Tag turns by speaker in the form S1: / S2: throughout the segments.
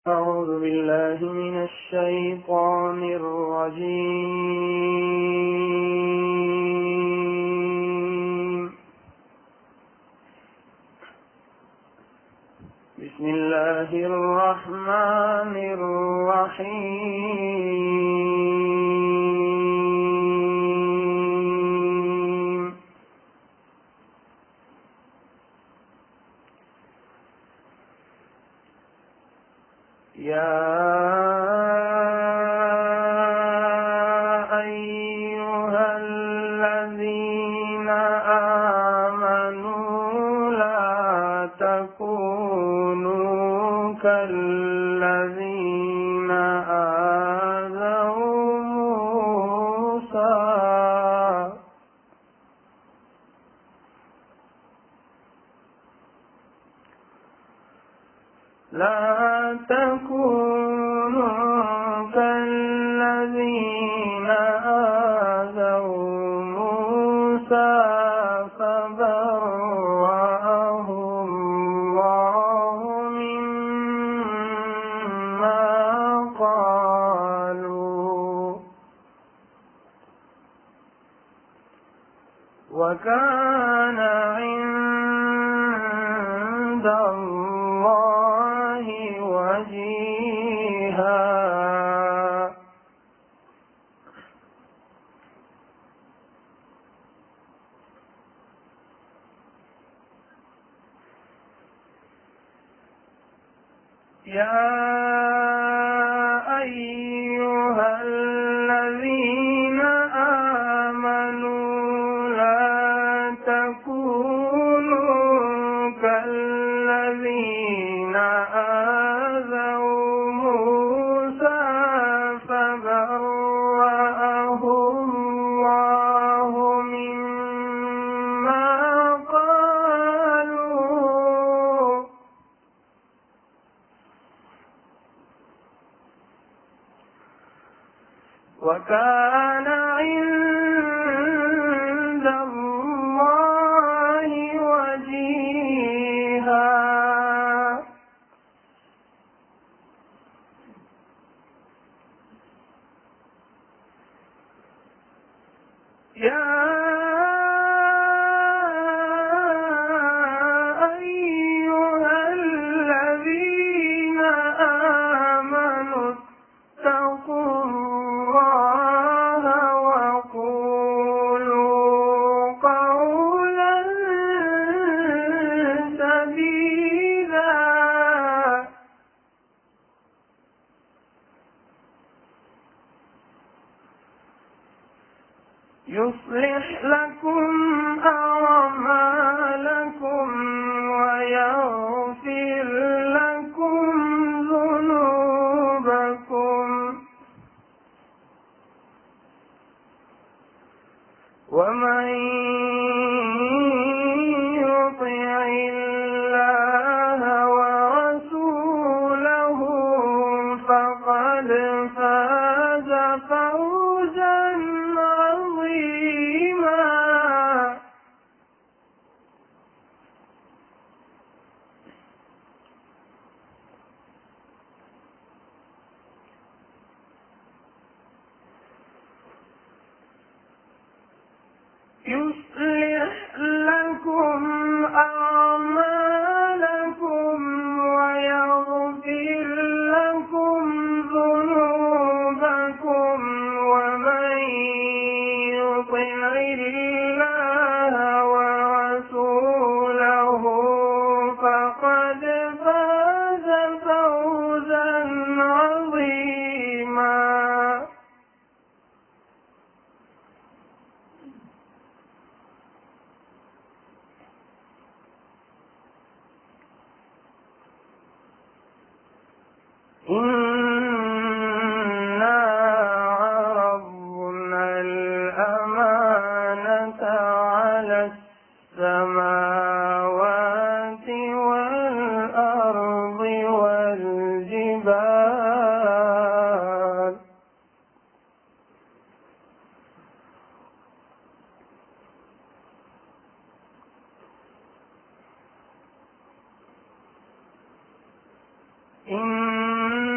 S1: أعوذ بالله من الشيطان الرجيم. بسم الله الرحمن الرحيم. يا أيها الذين آمنوا لا تكونوا كالذين آذوا موسى لا تكونوا كالذين آذوا موسى فبرأه الله مما قالوا وكان عند الله وجيها. يا أيها الذين آمنوا لا تكونوا كالذين آذوا موسى فبرأه الله مما قالوا وكان عند الله وجيها. يا أيها الذين آمنوا اتقوا الله وقولوا قولا سديدا يصلح لكم أعمالكم ويغفر لكم ذنوبكم ومن يطع الله ورسوله فقد فاز فوزا عظيما. يصلح لكم أعمالكم ويغفر لكم ذنوبكم ومن يطع الله ورسوله فقد فاز فوزا عظيما. إنا عرضنا الأمانة على السماوات والأرض والجبال إنا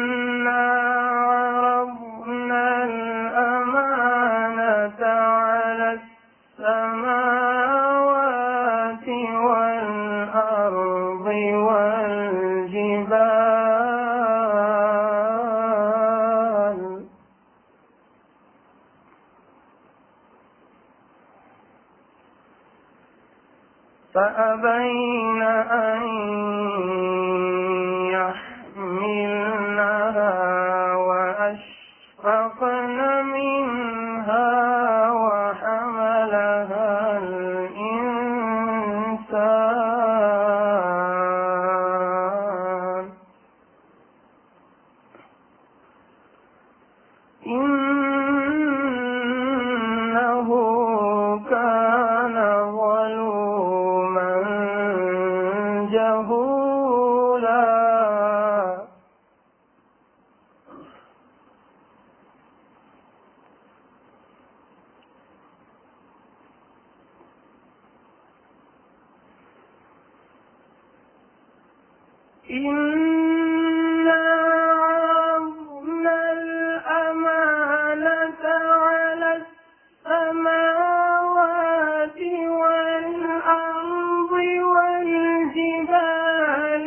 S1: فأبين أن يحملنها وأشفقن منها وحملها الإنسان إنه كان ظلوما جهولا إنا عرضنا الأمانة على السماوات والأرض والجبال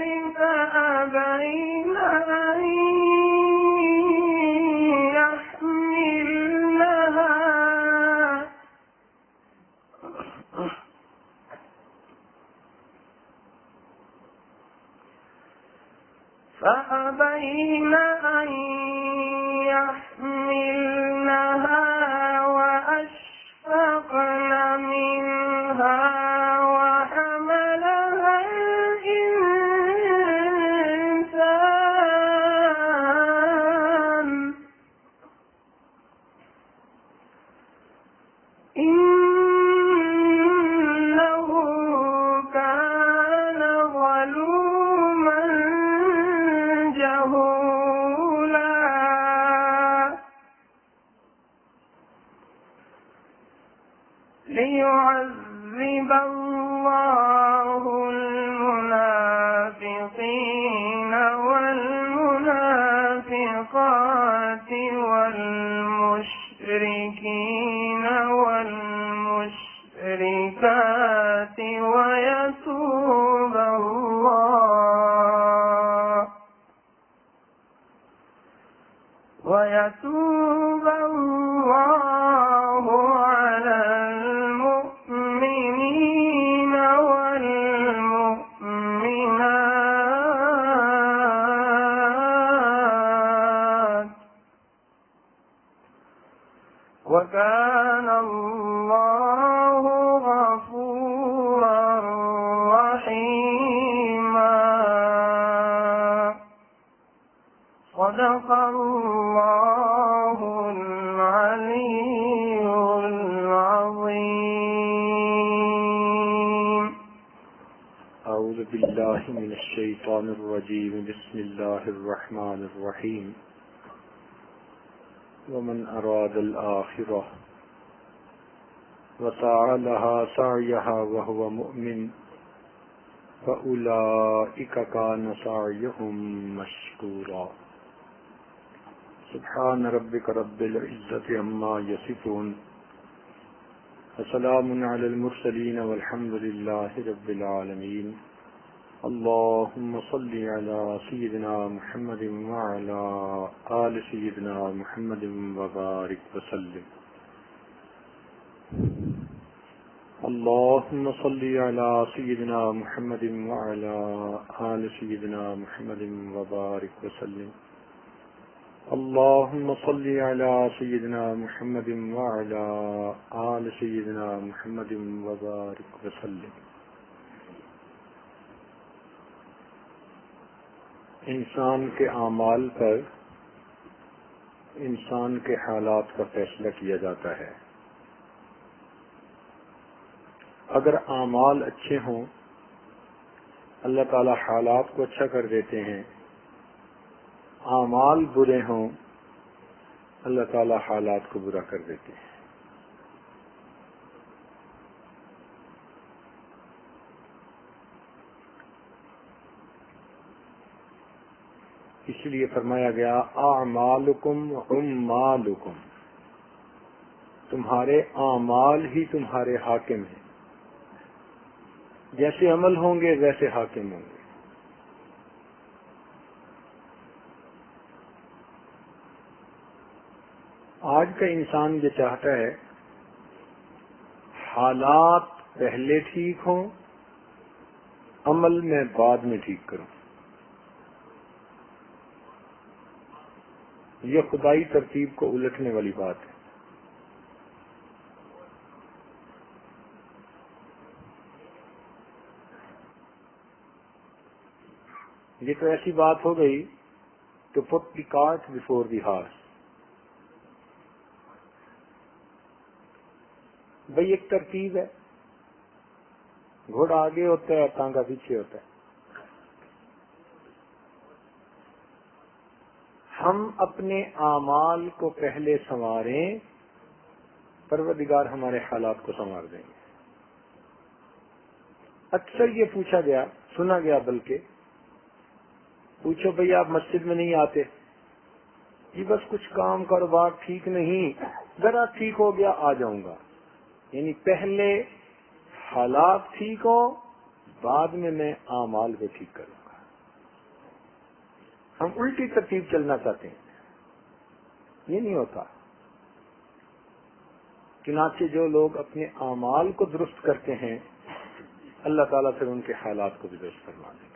S1: فأبين أن يحملنها وأشفقن منها وحملها الإنسان إنه كان ظلوما جهولا ليعذب الله المنافقين والمنافقات والمشركين والمشركات ويتوب الله على المؤمنين والمؤمنات وكان الله غفورا رحيما. صدق الله العلي العظيم.
S2: أعوذ بالله من الشيطان الرجيم. بسم الله الرحمن الرحيم. ومن أراد الآخرة وسعى لها سعيها وهو مؤمن فأولئك كان سعيهم مشكورا. سبحان ربك رب العزة عما يصفون وسلام على المرسلين والحمد لله رب العالمين. اللهم صل على سيدنا محمد وعلى آل سيدنا محمد وبارك وسلم. اللهم صل على سيدنا محمد وعلى آل سيدنا محمد وبارك وسلم. اللهم صل على سيدنا محمد وعلى آل سيدنا محمد وبارك وسلم. انسان کے اعمال پر انسان کے حالات کا فیصلہ کیا جاتا ہے. اگر اعمال اچھے ہوں اللہ تعالی حالات کو اچھا کر دیتے ہیں، اعمال برے ہوں اللہ تعالی حالات کو برا کر دیتے ہیں. اس لیے فرمایا گیا اعمالکم عمالکم، تمہارے اعمال ہی تمہارے حاکم ہیں، جیسے عمل ہوں گے ویسے حاکم ہوں گے. آج کا انسان یہ چاہتا ہے حالات پہلے ٹھیک ہوں عمل میں بعد میں ٹھیک کروں، یہ خدائی ترتیب کو الٹنے والی بات ہے۔ یہ تو ایسی بات ہو گئی کہ put the cart before the horse۔ بھئی ایک ترتیب ہے، گھوڑا آگے ہوتا ہے، ٹانگا پیچھے ہوتا ہے۔ ہم اپنے اعمال کو پہلے سنواریں، پروردگار ہمارے حالات کو سنوار دیں گے۔ اکثر یہ پوچھا گیا، سنا گیا، بلکہ پوچھو بھئی آپ مسجد میں نہیں آتے؟ جی بس کچھ کام کاروبار ٹھیک نہیں، ذرا ٹھیک ہو گیا آ جاؤں گا۔ یعنی پہلے حالات ٹھیک ہو، بعد میں اعمال کو ٹھیک کروں گا۔ ہم الٹی ترتیب چلنا چاہتے ہیں، یہ نہیں ہوتا۔ چنانچہ جو لوگ اپنے اعمال کو درست کرتے ہیں، اللہ تعالیٰ پھر ان کے حالات کو بھی درست فرما دیں گے۔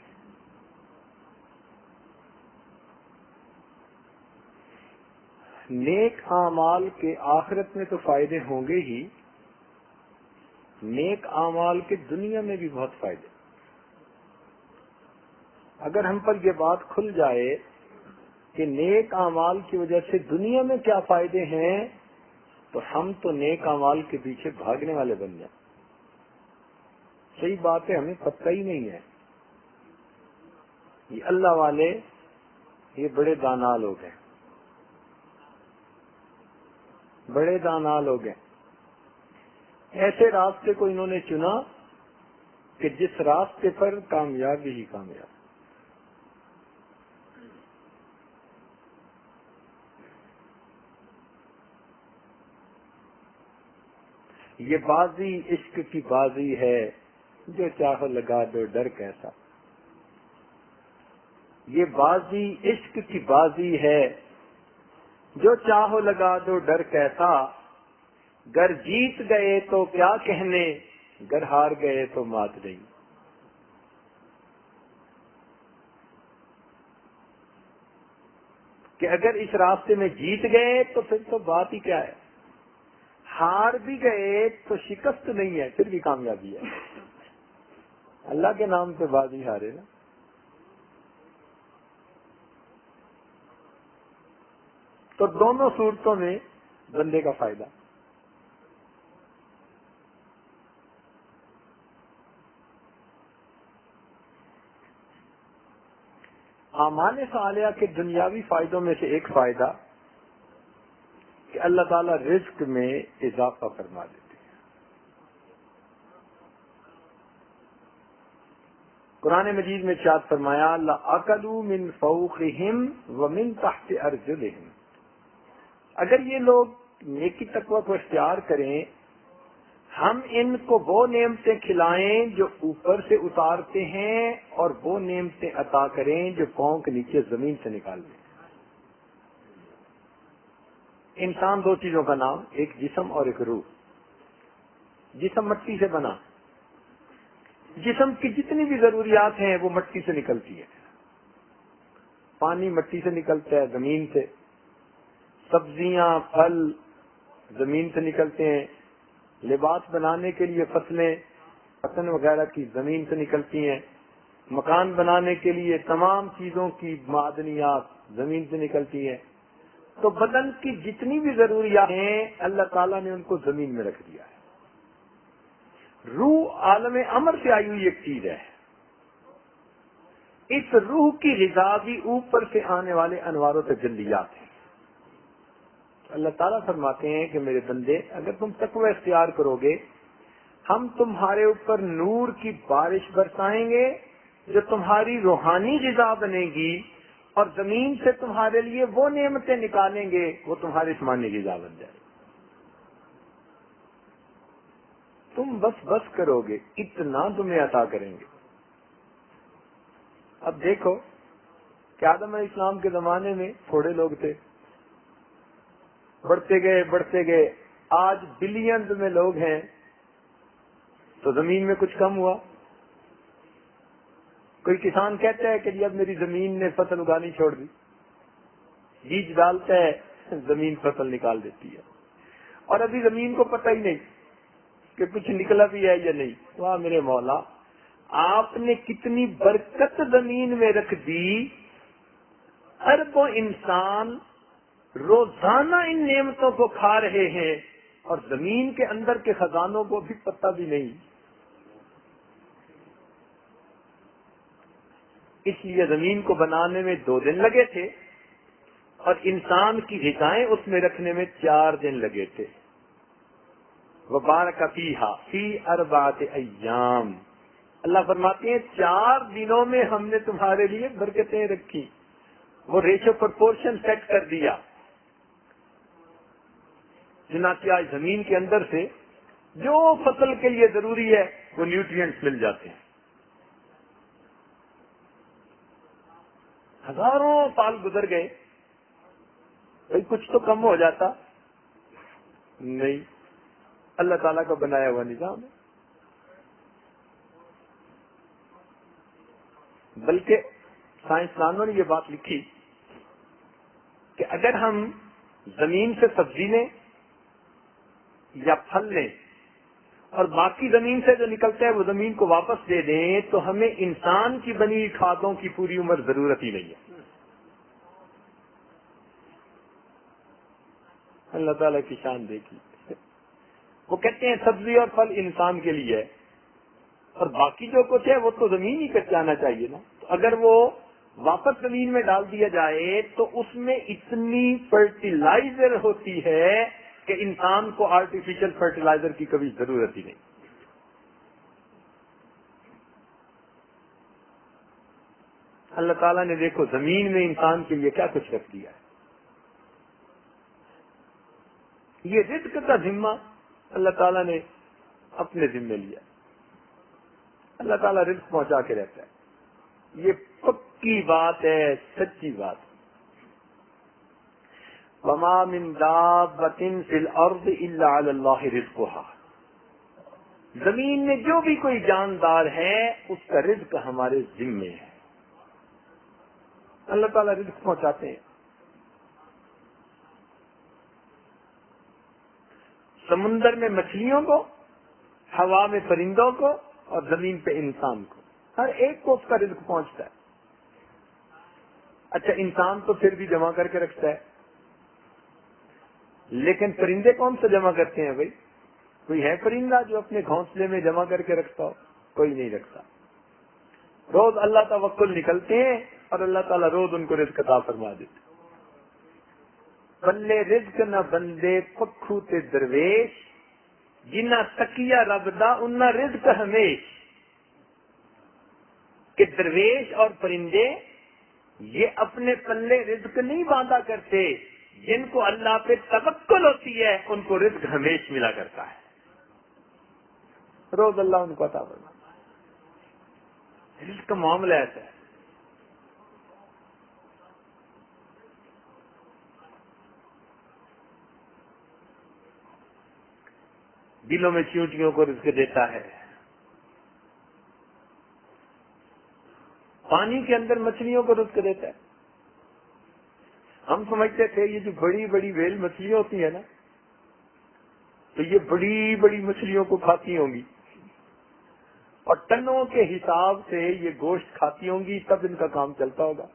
S2: نیک اعمال کے آخرت میں تو فائدے ہوں گے ہی، نیک اعمال کے دنیا میں بھی بہت فائدے۔ اگر ہم پر یہ بات کھل جائے کہ نیک اعمال کی وجہ سے دنیا میں کیا فائدے ہیں، تو ہم تو نیک اعمال کے پیچھے بھاگنے والے بن جائیں۔ صحیح بات ہے، ہمیں پتہ ہی نہیں ہے۔ یہ اللہ والے، یہ بڑے دانا لوگ ہیں، بڑے دانا لوگ ہیں۔ ایسے راستے کو انہوں نے چنا کہ جس راستے پر کامیابی ہی کامیاب۔ یہ بازی عشق کی بازی ہے، جو چاہو لگا دو ڈر کیسا۔ یہ بازی عشق کی بازی ہے، جو چاہو لگا دو ڈر کیسا۔ گر جیت گئے تو کیا کہنے، گر ہار گئے تو مات نہیں۔ کہ اگر اس راستے میں جیت گئے تو پھر تو بات ہی کیا ہے، ہار بھی گئے تو شکست نہیں ہے، پھر بھی کامیابی ہے۔ اللہ کے نام پہ بازی ہارے نا۔ تو دونوں صورتوں میں بندے کا فائدہ۔ اعمال صالحہ کے دنیاوی فائدوں میں سے ایک فائدہ کہ اللہ تعالیٰ رزق میں اضافہ فرما دیتے ہیں۔ قرآن مجید میں ارشاد فرمایا لَأَكَلُوا مِن فَوْقِهِمْ وَمِن تَحْتِ أَرْجُلِهِمْ۔ اگر یہ لوگ نیکی تقوی کو اختیار کریں، ہم ان کو وہ نعمتیں کھلائیں جو اوپر سے اتارتے ہیں، اور وہ نعمتیں عطا کریں جو پاؤں کے نیچے زمین سے نکال دیں۔ انسان دو چیزوں کا نام، ایک جسم اور ایک روح۔ جسم مٹی سے بنا، جسم کی جتنی بھی ضروریات ہیں وہ مٹی سے نکلتی ہے۔ پانی مٹی سے نکلتا ہے، زمین سے۔ سبزیاں، پھل زمین سے نکلتے ہیں۔ لباس بنانے کے لیے فصلیں، پتن وغیرہ کی زمین سے نکلتی ہیں۔ مکان بنانے کے لیے تمام چیزوں کی معدنیات زمین سے نکلتی ہیں۔ تو بدن کی جتنی بھی ضروریات ہیں اللہ تعالیٰ نے ان کو زمین میں رکھ دیا ہے۔ روح عالم امر سے آئی ہوئی ایک چیز ہے۔ اس روح کی غذا بھی اوپر سے آنے والے انوار و تجلیات ہیں۔ اللہ تعالیٰ فرماتے ہیں کہ میرے بندے، اگر تم تقوی اختیار کرو گے، ہم تمہارے اوپر نور کی بارش برسائیں گے جو تمہاری روحانی غذا بنے گی، اور زمین سے تمہارے لیے وہ نعمتیں نکالیں گے وہ تمہاری جسمانی غذا بن جائے گی۔ تم بس کرو گے، اتنا تمہیں عطا کریں گے۔ اب دیکھو کہ آدم علیہ السلام کے زمانے میں تھوڑے لوگ تھے، بڑھتے گئے، آج بلینز میں لوگ ہیں، تو زمین میں کچھ کم ہوا؟ کوئی کسان کہتا ہے کہ جی اب میری زمین نے فصل اگانی چھوڑ دی، بیج ڈالتا ہے، زمین فصل نکال دیتی ہے، اور ابھی زمین کو پتہ ہی نہیں کہ کچھ نکلا بھی ہے یا نہیں۔ واہ میرے مولا، آپ نے کتنی برکت زمین میں رکھ دی، اربوں انسان روزانہ ان نعمتوں کو کھا رہے ہیں اور زمین کے اندر کے خزانوں کو بھی پتہ بھی نہیں۔ اس لیے زمین کو بنانے میں 2 دن لگے تھے اور انسان کی غذائیں اس میں رکھنے میں 4 دن لگے تھے۔ وبارک فیہا فی 4 ایام، اللہ فرماتے ہیں 4 دنوں میں ہم نے تمہارے لیے برکتیں رکھی، وہ ریشو پرپورشن سیٹ کر دیا، چنانچہ آج زمین کے اندر سے جو فصل کے لیے ضروری ہے وہ نیوٹرینٹس مل جاتے ہیں۔ ہزاروں سال گزر گئے، بھئی کچھ تو کم ہو جاتا نہیں، اللہ تعالیٰ کا بنایا ہوا نظام ہے۔ بلکہ سائنسدانوں نے یہ بات لکھی کہ اگر ہم زمین سے سبزی لیں یا پھل لیں اور باقی زمین سے جو نکلتا ہے وہ زمین کو واپس دے دیں تو ہمیں انسان کی بنی کھادوں کی پوری عمر ضرورت ہی نہیں ہے۔ اللہ تعالیٰ کی شان دیکھی، وہ کہتے ہیں سبزی اور پھل انسان کے لیے ہے اور باقی جو کچھ ہے وہ تو زمین ہی کٹ جانا چاہیے نا، تو اگر وہ واپس زمین میں ڈال دیا جائے تو اس میں اتنی فرٹیلائزر ہوتی ہے کہ انسان کو آرٹیفیشل فرٹیلائزر کی کبھی ضرورت ہی نہیں۔ اللہ تعالیٰ نے دیکھو زمین میں انسان کے لیے کیا کچھ رکھ دیا ہے۔ یہ رزق کا ذمہ اللہ تعالیٰ نے اپنے ذمے لیا۔ اللہ تعالیٰ رزق پہنچا کے رہتا ہے، یہ پکی بات ہے، سچی بات ہے۔ وَمَا مِن دَابَّةٍ فِي الْأَرْضِ إِلَّا عَلَى اللَّهِ رِزْقُهَا، زمین میں جو بھی کوئی جاندار ہے اس کا رزق ہمارے ذمے ہے، اللہ تعالیٰ رزق پہنچاتے ہیں۔ سمندر میں مچھلیوں کو، ہوا میں پرندوں کو اور زمین پہ انسان کو، ہر ایک کو اس کا رزق پہنچتا ہے۔ اچھا انسان تو پھر بھی جمع کر کے رکھتا ہے، لیکن پرندے کون سا جمع کرتے ہیں بھائی؟ کوئی ہے پرندہ جو اپنے گھونسلے میں جمع کر کے رکھتا ہو؟ کوئی نہیں رکھتا۔ روز اللہ توکل نکلتے ہیں اور اللہ تعالیٰ روز ان کو رزق عطا فرما دیتے۔ بلے رزق نہ بندے پکھو تے درویش، جنہ تکیا رب دا انہ رزق ہمیش، کہ درویش اور پرندے یہ اپنے پلے رزق نہیں باندھا کرتے، جن کو اللہ پہ توکل ہوتی ہے ان کو رزق ہمیش ملا کرتا ہے، روز اللہ ان کو عطا فرماتا ہے۔ رزق کا معاملہ ایسا ہے۔ دلوں میں چیونٹیوں کو رزق دیتا ہے، پانی کے اندر مچھلیوں کو رزق دیتا ہے۔ ہم سمجھتے تھے یہ جو بڑی بڑی ویل مچھلیاں ہوتی ہیں نا تو یہ بڑی بڑی مچھلیوں کو کھاتی ہوں گی اور ٹنوں کے حساب سے یہ گوشت کھاتی ہوں گی، تب ان کا کام چلتا ہوگا۔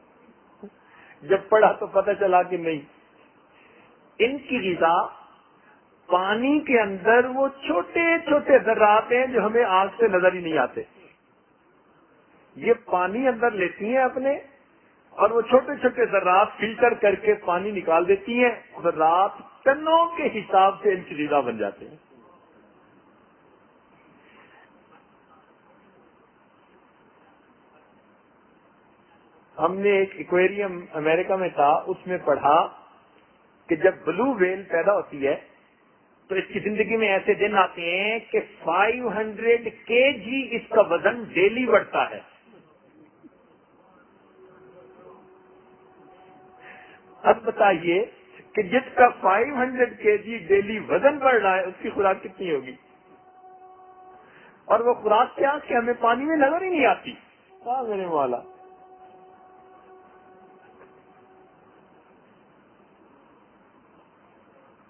S2: جب پڑھا تو پتہ چلا کہ نہیں، ان کی غذا پانی کے اندر وہ چھوٹے چھوٹے ذرات ہیں جو ہمیں آنکھ سے نظر ہی نہیں آتے، یہ پانی اندر لیتی ہیں اپنے اور وہ چھوٹے چھوٹے ذرات فلٹر کر کے پانی نکال دیتی ہیں، ذرات ٹنوں کے حساب سے ان کی غذا بن جاتے ہیں۔ ہم نے ایک ایکویریم امریکہ میں تھا، اس میں پڑھا کہ جب بلو ویل پیدا ہوتی ہے تو اس کی زندگی میں ایسے دن آتے ہیں کہ 500 kg اس کا وزن ڈیلی بڑھتا ہے۔ اب بتائیے کہ جس کا 500 kg ڈیلی وزن بڑھ رہا ہے اس کی خوراک کتنی ہوگی؟ اور وہ خوراک کیا کہ ہمیں پانی میں نظر ہی نہیں آتی، کہا میرے مولا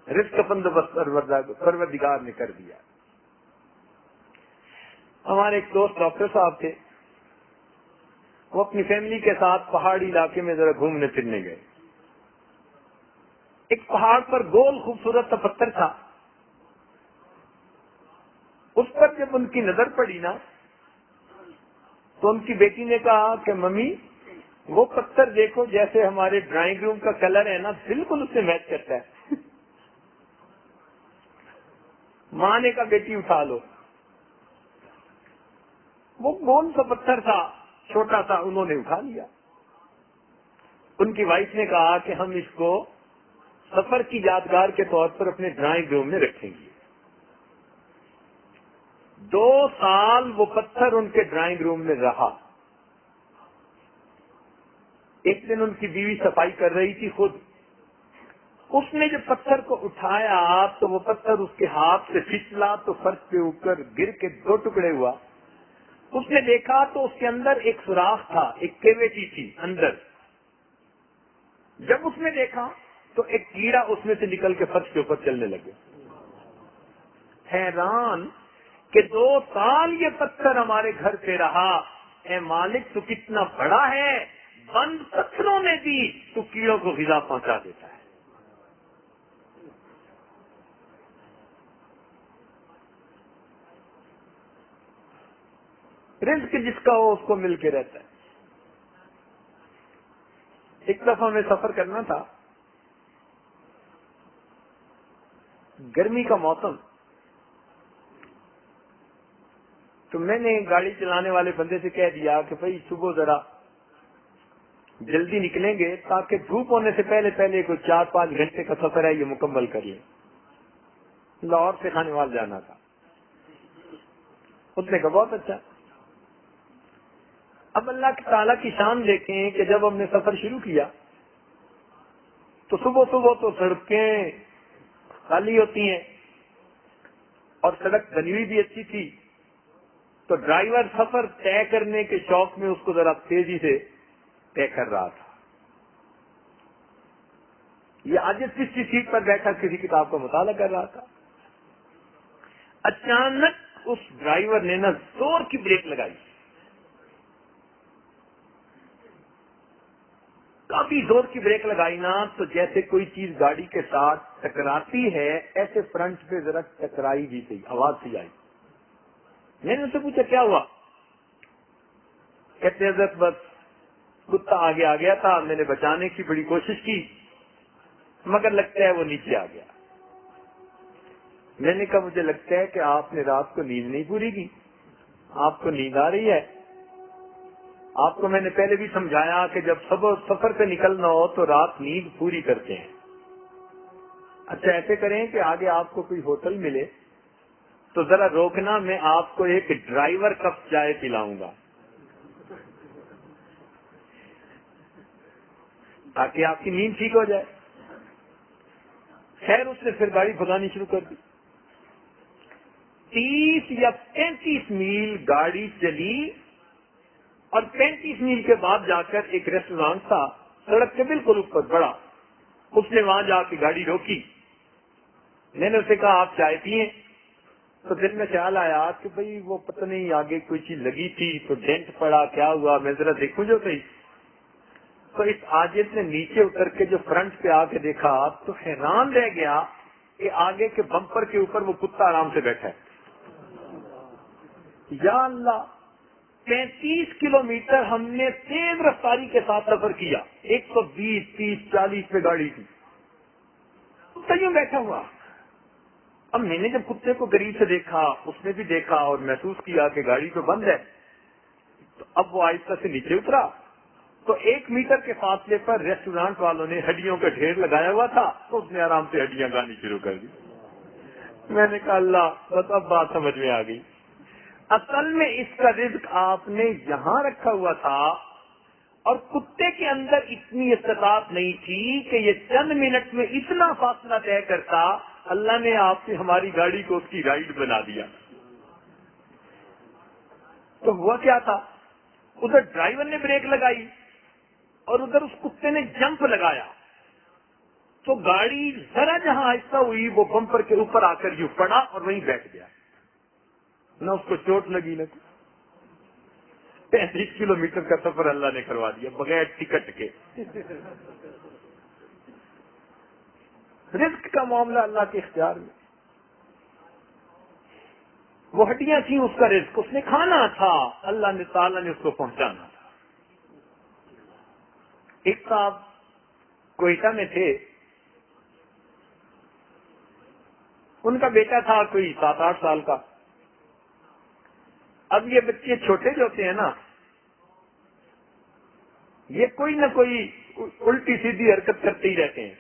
S2: رزق کا بندوبست پروردگار نے کر دیا. ہمارے ایک دوست ڈاکٹر صاحب تھے, وہ اپنی فیملی کے ساتھ پہاڑی علاقے میں ذرا گھومنے پھرنے گئے. ایک پہاڑ پر گول خوبصورت سا پتھر تھا. اس پر جب ان کی نظر پڑی نا تو ان کی بیٹی نے کہا کہ ممی وہ پتھر دیکھو, جیسے ہمارے ڈرائنگ روم کا کلر ہے نا بالکل اس سے میچ کرتا ہے. ماں نے کہا بیٹی اٹھا لو. وہ گول سا پتھر تھا, چھوٹا سا, انہوں نے اٹھا لیا. ان کی وائف نے کہا کہ ہم اس کو سفر کی یادگار کے طور پر اپنے ڈرائنگ روم میں رکھیں گے. 2 سال وہ پتھر ان کے ڈرائنگ روم میں رہا. ایک دن ان کی بیوی صفائی کر رہی تھی خود. اس نے جب پتھر کو اٹھایا تو وہ پتھر اس کے ہاتھ سے پھسلا تو فرش پہ اوپر گر کے 2 ٹکڑے ہوا. اس نے دیکھا تو اس کے اندر ایک سوراخ تھا, ایک کیویٹی تھی اندر. جب اس نے دیکھا تو ایک کیڑا اس میں سے نکل کے فرش کے اوپر چلنے لگے. حیران کہ 2 سال یہ پتھر ہمارے گھر پہ رہا, اے مالک تو کتنا بڑا ہے, بند پتھروں میں بھی تو کیڑوں کو غذا پہنچا دیتا ہے. رزق جس کا ہو اس کو مل کے رہتا ہے. ایک دفعہ ہمیں سفر کرنا تھا, گرمی کا موسم, تو میں نے گاڑی چلانے والے بندے سے کہہ دیا کہ بھائی صبح ذرا جلدی نکلیں گے تاکہ دھوپ ہونے سے پہلے پہلے کوئی 4-5 گھنٹے کا سفر ہے یہ مکمل کر لیں. لاہور سے خانیوال جانا تھا. اس نے کہا بہت اچھا. اب اللہ تعالیٰ کی شان دیکھیں کہ جب ہم نے سفر شروع کیا تو صبح صبح تو سڑکیں خالی ہوتی ہیں اور سڑک بنی ہوئی بھی اچھی تھی, تو ڈرائیور سفر طے کرنے کے شوق میں اس کو ذرا تیزی سے طے کر رہا تھا. یہ آج پچھلی سیٹ پر بیٹھا کسی کتاب کا مطالعہ کر رہا تھا. اچانک اس ڈرائیور نے نا زور کی بریک لگائی, کافی زور کی بریک لگائی نا تو جیسے کوئی چیز گاڑی کے ساتھ ٹکراتی ہے ایسے فرنٹ پہ ذرا ٹکرائی بھی تھی, آواز سی آئی. میں نے ان سے پوچھا کیا ہوا؟ کہتے حضرت بس کتا آگے آ گیا تھا, میں نے بچانے کی بڑی کوشش کی مگر لگتا ہے وہ نیچے آ گیا. میں نے کہا مجھے لگتا ہے کہ آپ نے رات کو نیند نہیں پوری کی, آپ کو نیند آ رہی ہے. آپ کو میں نے پہلے بھی سمجھایا کہ جب سفر پہ نکلنا ہو تو رات نیند پوری کرتے ہیں. اچھا ایسے کریں کہ آگے آپ کو کوئی ہوٹل ملے تو ذرا روکنا, میں آپ کو ایک ڈرائیور کپ چائے پلاؤں گا تاکہ آپ کی نیند ٹھیک ہو جائے. خیر اس نے پھر گاڑی بھگانی شروع کر دی. 30 یا 35 میل گاڑی چلی اور 35 میل کے بعد جا کر ایک ریسٹورانٹ تھا سڑک کے بالکل اوپر بڑا. اس نے وہاں جا کے گاڑی روکی. میں نے اسے کہا آپ چائے پیئیں. تو دل میں خیال آیا کہ بھئی وہ پتہ نہیں آگے کوئی چیز لگی تھی تو ڈینٹ پڑا, کیا ہوا, میں ذرا دیکھوں جو صحیح. تو اس عاجز نے نیچے اتر کے جو فرنٹ پہ آ کے دیکھا تو حیران رہ گیا کہ آگے کے بمپر کے اوپر وہ کتا آرام سے بیٹھا ہے. یا اللہ, 35 کلومیٹر ہم نے تیز رفتاری کے ساتھ سفر کیا, 120, 30, 40 پہ گاڑی تھی, کتا یوں بیٹھا ہوا. اب میں نے جب کتے کو قریب سے دیکھا, اس نے بھی دیکھا اور محسوس کیا کہ گاڑی تو بند ہے, تو اب وہ آہستہ سے نیچے اترا تو 1 میٹر کے فاصلے پر ریسٹورانٹ والوں نے ہڈیوں کا ڈھیر لگایا ہوا تھا, تو اس نے آرام سے ہڈیاں گانی شروع کر دی. میں نے کہا اللہ, بس اب بات سمجھ میں آ گئی. اصل میں اس کا رزق آپ نے یہاں رکھا ہوا تھا اور کتے کے اندر اتنی استطاعت نہیں تھی کہ یہ چند منٹ میں اتنا فاصلہ طے کرتا. اللہ نے آپ کی ہماری گاڑی کو اس کی رائڈ بنا دیا. تو ہوا کیا تھا, ادھر ڈرائیور نے بریک لگائی اور ادھر اس کتے نے جمپ لگایا تو گاڑی ذرا جہاں آہستہ ہوئی وہ بمپر کے اوپر آ کر یوں پڑا اور وہیں بیٹھ گیا. نہ اس کو چوٹ لگی نہ 35 کلومیٹر کا سفر اللہ نے کروا دیا بغیر ٹکٹ کے. رزق کا معاملہ اللہ کے اختیار میں. وہ ہڈیاں تھیں اس کا رزق, اس نے کھانا تھا, اللہ تعالیٰ نے اس کو پہنچانا تھا. ایک صاحب کوئٹہ میں تھے, ان کا بیٹا تھا کوئی 7-8 سال کا. اب یہ بچے چھوٹے جو ہوتے ہیں نا, یہ کوئی نہ کوئی الٹی سیدھی حرکت کرتے ہی رہتے ہیں,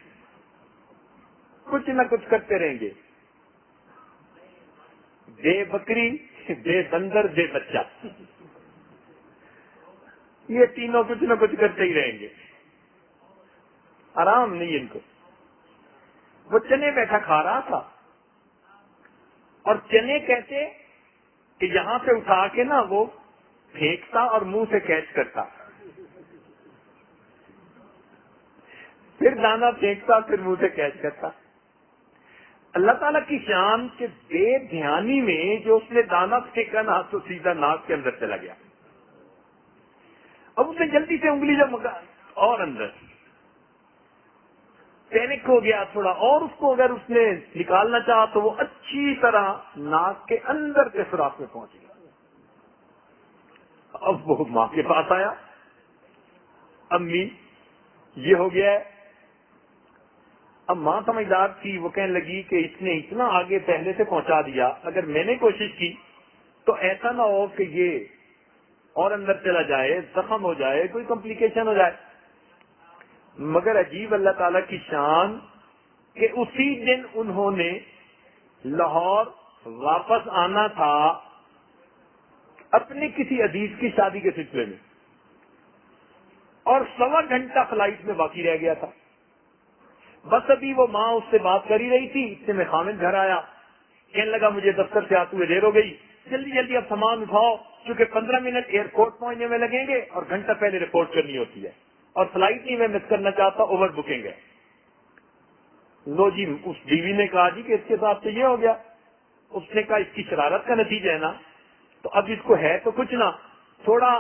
S2: کچھ نہ کچھ کرتے رہیں گے. دے بکری, دے بندر, دے بچہ, یہ تینوں کچھ نہ کچھ کرتے ہی رہیں گے, آرام نہیں ان کو. وہ چنے بیٹھا کھا رہا تھا اور چنے کہتے کہ یہاں سے اٹھا کے نا وہ پھینکتا اور منہ سے کیچ کرتا, پھر دانا پھینکتا پھر منہ سے کیچ کرتا. اللہ تعالیٰ کی شان کے بے دھیانی میں جو اس نے دانا پھینکا نا تو سیدھا ناک کے اندر چلا گیا. اب اس نے جلدی سے انگلی جب اور اندر پینک ہو گیا تھوڑا, اور اس کو اگر اس نے نکالنا چاہا تو وہ اچھی طرح ناک کے اندر کے سوراخ میں پہنچ گیا. اب وہ ماں کے پاس آیا, امی یہ ہو گیا ہے. اب ماں سمجھدار تھی, وہ کہنے لگی کہ اس نے اتنا آگے پہلے سے پہنچا دیا, اگر میں نے کوشش کی تو ایسا نہ ہو کہ یہ اور اندر چلا جائے, زخم ہو جائے, کوئی کمپلیکیشن ہو جائے. مگر عجیب اللہ تعالیٰ کی شان کہ اسی دن انہوں نے لاہور واپس آنا تھا اپنے کسی عزیز کی شادی کے سلسلے میں, اور 1.25 گھنٹہ فلائٹ میں باقی رہ گیا تھا. بس ابھی وہ ماں اس سے بات کر ہی رہی تھی, اتنے میں خامد گھر آیا, کہنے لگا مجھے دفتر سے آتے ہوئے دیر ہو گئی, جلدی جلدی اب سامان اٹھاؤ, کیونکہ 15 منٹ ایئرپورٹ پہنچنے میں لگیں گے اور گھنٹہ پہلے رپورٹ کرنی ہوتی ہے, اور فلائٹ نہیں میں مس کرنا چاہتا, اوور بکنگ ہے. لو جی, اس بیوی نے کہا جی کہ اس کے ساتھ تو یہ ہو گیا. اس نے کہا اس کی شرارت کا نتیجہ ہے نا, تو اب اس کو ہے تو کچھ نہ, تھوڑا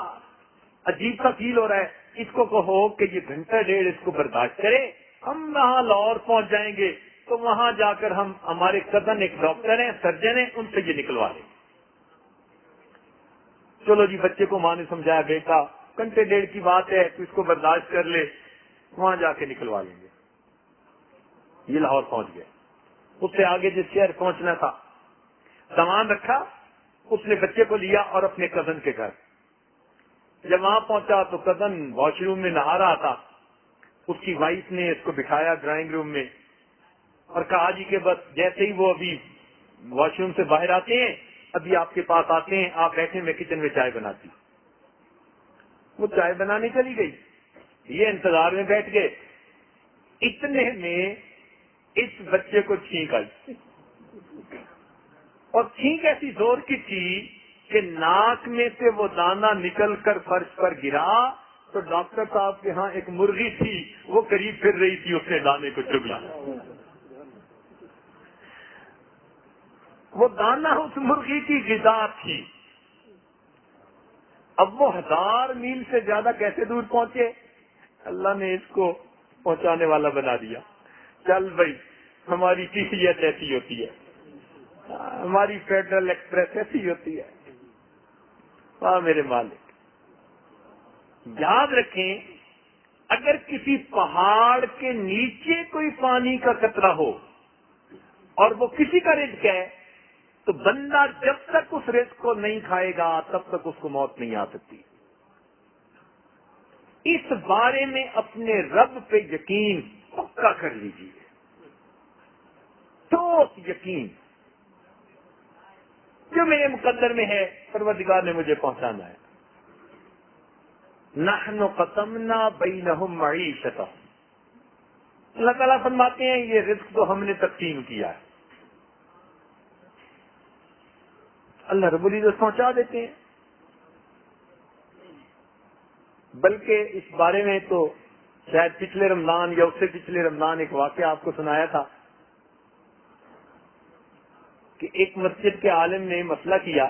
S2: عجیب سا فیل ہو رہا ہے, اس کو کہو کہ یہ گھنٹہ ڈیڑھ اس کو برداشت کرے, ہم وہاں لاہور پہنچ جائیں گے تو وہاں جا کر ہم, ہمارے کزن ایک ڈاکٹر ہیں, سرجن ہیں, ان سے یہ نکلوا لیں. چلو جی, بچے کو ماں نے سمجھایا بیٹا گھنٹے ڈیڑھ کی بات ہے تو اس کو برداشت کر لے, وہاں جا کے نکلوا لیں گے. یہ لاہور پہنچ گئے. اس سے آگے جس شہر پہنچنا تھا سامان رکھا, اس نے بچے کو لیا اور اپنے کزن کے گھر. جب وہاں پہنچا تو کزن واش روم میں نہا رہا تھا. اس کی وائف نے اس کو بٹھایا ڈرائنگ روم میں اور کہا جی کہ بس جیسے ہی وہ ابھی واش روم سے باہر آتے ہیں ابھی آپ کے پاس آتے ہیں, آپ بیٹھے, میں کچن میں چائے بناتی. وہ چائے بنانے چلی گئی, یہ انتظار میں بیٹھ گئے. اتنے میں اس بچے کو چھینک آئی, اور چھینک ایسی زور کی تھی کہ ناک میں سے وہ دانا نکل کر فرش پر گرا. تو ڈاکٹر صاحب کے ہاں ایک مرغی تھی, وہ قریب پھر رہی تھی, اس نے دانے کو چگ لیا. وہ دانا اس مرغی کی غذا تھی. اب وہ 1000 میل سے زیادہ کیسے دور پہنچے, اللہ نے اس کو پہنچانے والا بنا دیا. چل بھائی, ہماری ٹی سی ایس ایسی ہوتی ہے, ہماری فیڈرل ایکسپریس ایسی ہوتی ہے. ہاں میرے مالک, یاد رکھیں اگر کسی پہاڑ کے نیچے کوئی پانی کا قطرہ ہو اور وہ کسی کا رزق ہے تو بندہ جب تک اس رزق کو نہیں کھائے گا تب تک اس کو موت نہیں آ سکتی. اس بارے میں اپنے رب پہ یقین پکا کر لیجیے, ٹھوس یقین, جو میرے مقدر میں ہے پروردگار نے مجھے پہنچانا ہے. نحن قسمنا بینہم معیشتہم, اللہ تعالیٰ فرماتے ہیں یہ رزق تو ہم نے تقسیم کیا ہے. اللہ رب العزت پہنچا دیتے ہیں. بلکہ اس بارے میں تو شاید پچھلے رمضان یا اس سے پچھلے رمضان ایک واقعہ آپ کو سنایا تھا کہ ایک مسجد کے عالم نے مسئلہ کیا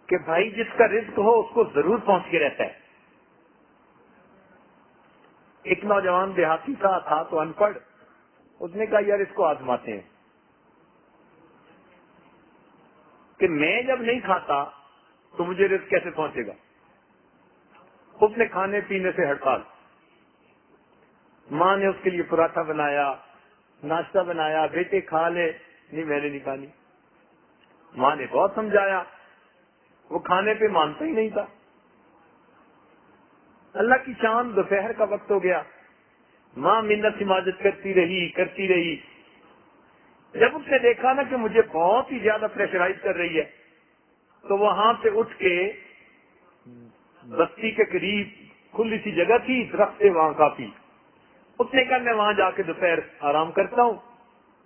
S2: کہ بھائی جس کا رزق ہو اس کو ضرور پہنچ کے رہتا ہے. ایک نوجوان دیہاتی تھا تو ان پڑھ، اس نے کہا یار اس کو آزماتے ہیں کہ میں جب نہیں کھاتا تو مجھے رزق کیسے پہنچے گا. اس نے کھانے پینے سے ہڑتال. ماں نے اس کے لیے پراٹھا بنایا، ناشتہ بنایا، بیٹے کھا لے. نہیں میں نے نہیں کھانی. ماں نے بہت سمجھایا، وہ کھانے پہ مانتا ہی نہیں تھا. اللہ کی شان دوپہر کا وقت ہو گیا، ماں منت حماجت کرتی رہی. جب اس نے دیکھا نا کہ مجھے بہت ہی زیادہ پریشرائز کر رہی ہے تو وہاں سے اٹھ کے بستی کے قریب کھلی سی جگہ تھی، درخت تھے وہاں کافی. اس نے کہا میں وہاں جا کے دوپہر آرام کرتا ہوں،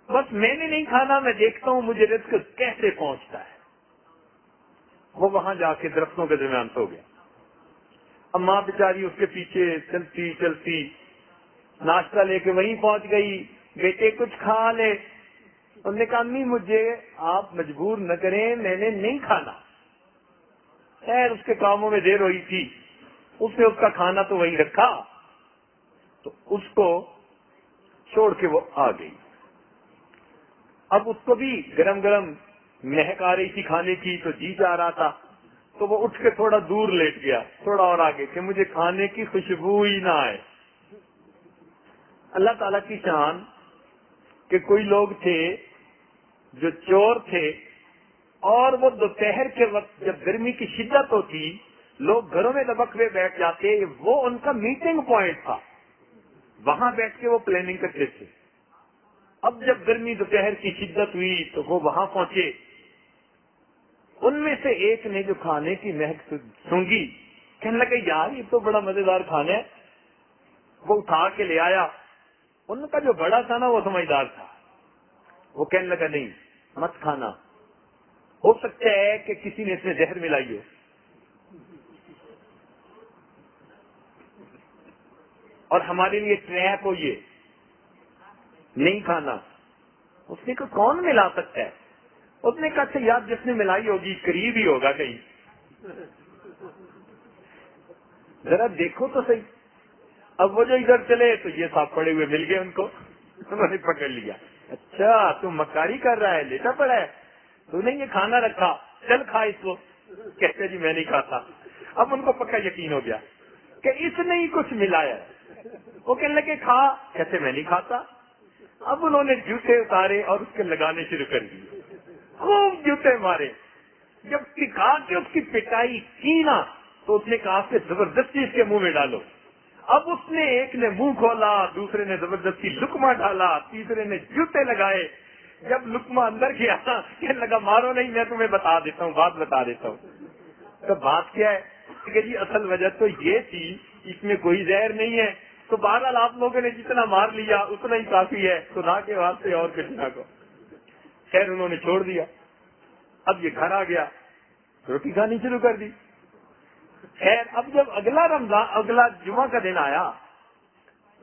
S2: بس میں نے نہیں کھانا، میں دیکھتا ہوں مجھے رزق کیسے پہنچتا ہے. وہ وہاں جا کے درختوں کے درمیان سو گیا. اب ماں بیچاری اس کے پیچھے چلتی ناشتہ لے کے وہیں پہنچ گئی. بیٹے کچھ کھا لے. انہوں نے کہا امی مجھے آپ مجبور نہ کریں، میں نے نہیں کھانا. خیر اس کے کاموں میں دیر ہوئی تھی، اس نے اس کا کھانا تو وہیں رکھا تو اس کو چھوڑ کے وہ آ گئی. اب اس کو بھی گرم گرم مہک آ رہی تھی کھانے کی تو جی جا رہا تھا، تو وہ اٹھ کے تھوڑا دور لیٹ گیا، تھوڑا اور آگے کہ مجھے کھانے کی خوشبو ہی نہ آئے. اللہ تعالیٰ کی شان کہ کوئی لوگ تھے جو چور تھے اور وہ دوپہر کے وقت جب گرمی کی شدت ہوتی لوگ گھروں میں دبک ہوئے بیٹھ جاتے، وہ ان کا میٹنگ پوائنٹ تھا، وہاں بیٹھ کے وہ پلاننگ کرتے تھے. اب جب گرمی دوپہر کی شدت ہوئی تو وہ وہاں پہنچے. ان میں سے ایک نے جو کھانے کی مہک سونگی کہنے لگا یار یہ تو بڑا مزیدار کھانا ہے. وہ اٹھا کے لے آیا. ان کا جو بڑا تھا نا وہ سمجھدار تھا، وہ کہنے لگا نہیں مت کھانا، ہو سکتا ہے کہ کسی نے اس میں زہر ملائی ہو. اور ہمارے لیے ٹریپ ہو یہ، نہیں کھانا. اس نے کہا کون ملا سکتا ہے؟ اس نے کہا اچھا یار جس نے ملائی ہوگی قریب ہی ہوگا کہیں، ذرا دیکھو تو صحیح. اب وہ جو ادھر چلے تو یہ صاحب پڑے ہوئے مل گئے ان کو، انہوں نے پکڑ لیا. اچھا تو مکاری کر رہا ہے، لیٹا پڑا ہے، تو نے یہ کھانا رکھا، چل کھا اس کو. کہتے جی میں نہیں کھاتا. اب ان کو پکا یقین ہو گیا کہ اس نے ہی کچھ ملایا. وہ کہنے لگے کھا، کہتے میں نہیں کھاتا. اب انہوں نے جوتے اتارے اور اس کے لگانے شروع کر دیے، خوب جوتے مارے. جب سکھا کے اس کی پٹائی کی نا تو اس نے کہا کہ زبردستی اس کے منہ میں ڈالو. اب اس نے ایک نے منہ کھولا، دوسرے نے زبردستی لقمہ ڈالا، تیسرے نے جوتے لگائے. جب لقمہ اندر گیا کہنے لگا مارو نہیں، میں تمہیں بتا دیتا ہوں، بات بتا دیتا ہوں. تو بات کیا ہے کہ جی اصل وجہ تو یہ تھی اس میں کوئی زہر نہیں ہے. تو بہرحال آپ لوگوں نے جتنا مار لیا اتنا ہی کافی ہے، خدا کے واسطے اور کچھ نہ کو. خیر انہوں نے چھوڑ دیا. اب یہ گھر آ گیا، روٹی کھانی شروع کر دی. خیر اب جب اگلا جمعہ کا دن آیا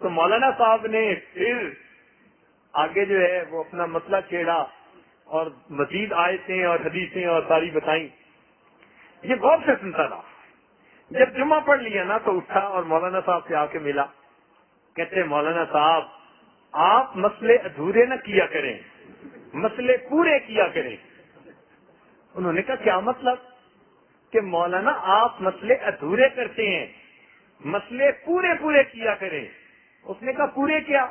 S2: تو مولانا صاحب نے پھر آگے جو ہے وہ اپنا مسئلہ چھیڑا اور مزید آیتیں اور حدیثیں اور ساری بتائیں. یہ غور سے سنتا رہا. جب جمعہ پڑھ لیا نا تو اٹھا اور مولانا صاحب سے آ کے ملا. کہتے مولانا صاحب آپ مسئلے ادھورے نہ کیا کریں، مسئلے پورے کیا کریں. انہوں نے کہا کیا مطلب؟ کہ مولانا آپ مسئلے ادھورے کرتے ہیں، مسئلے پورے کیا کریں. اس نے کہا پورے کیا؟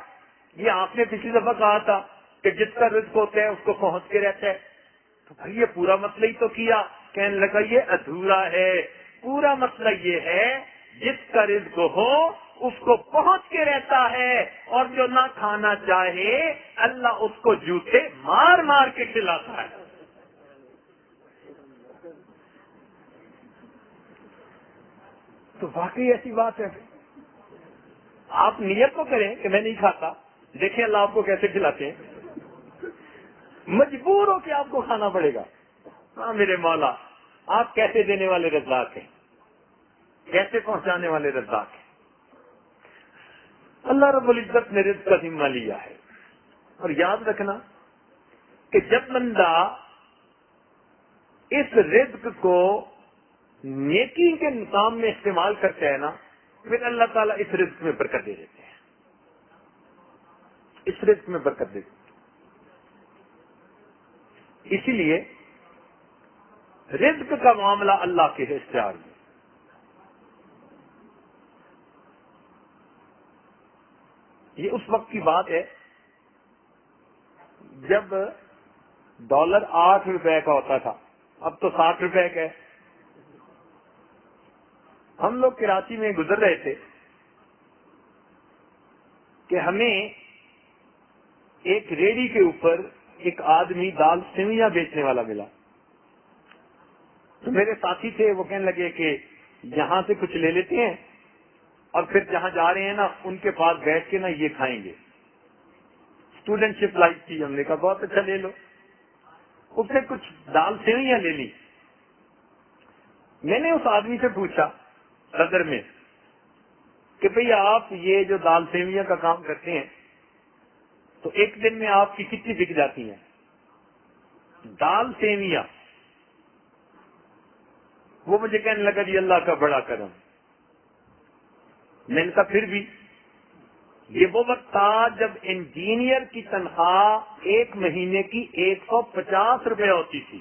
S2: یہ آپ نے پچھلی دفعہ کہا تھا کہ جس کا رزق ہوتا ہے اس کو پہنچ کے رہتا ہے. تو بھائی یہ پورا مسئلہ ہی تو کیا. کہنے لگا یہ ادھورا ہے. پورا مسئلہ یہ ہے جس کا رزق ہو اس کو پہنچ کے رہتا ہے، اور جو نہ کھانا چاہے اللہ اس کو جوتے مار مار کے کھلاتا ہے. تو واقعی ایسی بات ہے. آپ نیت تو کریں کہ میں نہیں کھاتا، دیکھیں اللہ آپ کو کیسے کھلاتے ہیں. مجبور ہو کہ آپ کو کھانا پڑے گا. ہاں میرے مولا آپ کیسے دینے والے رزاق ہیں. کیسے پہنچانے والے رزاق ہیں؟ اللہ رب العزت نے رزق کا ذمہ لیا ہے. اور یاد رکھنا کہ جب بندہ اس رزق کو نیکی کے نظام میں استعمال کرتا ہے نا، پھر اللہ تعالیٰ اس رزق میں برکت دے دیتے ہیں، اس رزق میں برکت دیتے ہیں. اسی لیے رزق کا معاملہ اللہ کے اختیار میں. یہ اس وقت کی بات ہے جب ڈالر 8 روپے کا ہوتا تھا، اب تو 60 روپے کا ہے. ہم لوگ کراچی میں گزر رہے تھے کہ ہمیں ایک ریڑھی کے اوپر ایک آدمی دال سیویاں بیچنے والا ملا. تو میرے ساتھی تھے، وہ کہنے لگے کہ یہاں سے کچھ لے لیتے ہیں اور پھر جہاں جا رہے ہیں نا ان کے پاس بیٹھ کے نا یہ کھائیں گے. اسٹوڈنٹ شپ لائف تھی، ہم نے کہا بہت اچھا لے لو. اس نے کچھ دال سیویاں لے لی. میں نے اس آدمی سے پوچھا صدر میں کہ بھئی آپ یہ جو دال سیویاں کا کام کرتے ہیں تو ایک دن میں آپ کی کتنی بک جاتی ہیں دال سیویاں؟ وہ مجھے کہنے لگا جی اللہ کا بڑا کرم. میں نے کہا پھر بھی یہ وہ وقت تھا جب انجینئر کی تنخواہ ایک مہینے کی 150 روپے ہوتی تھی.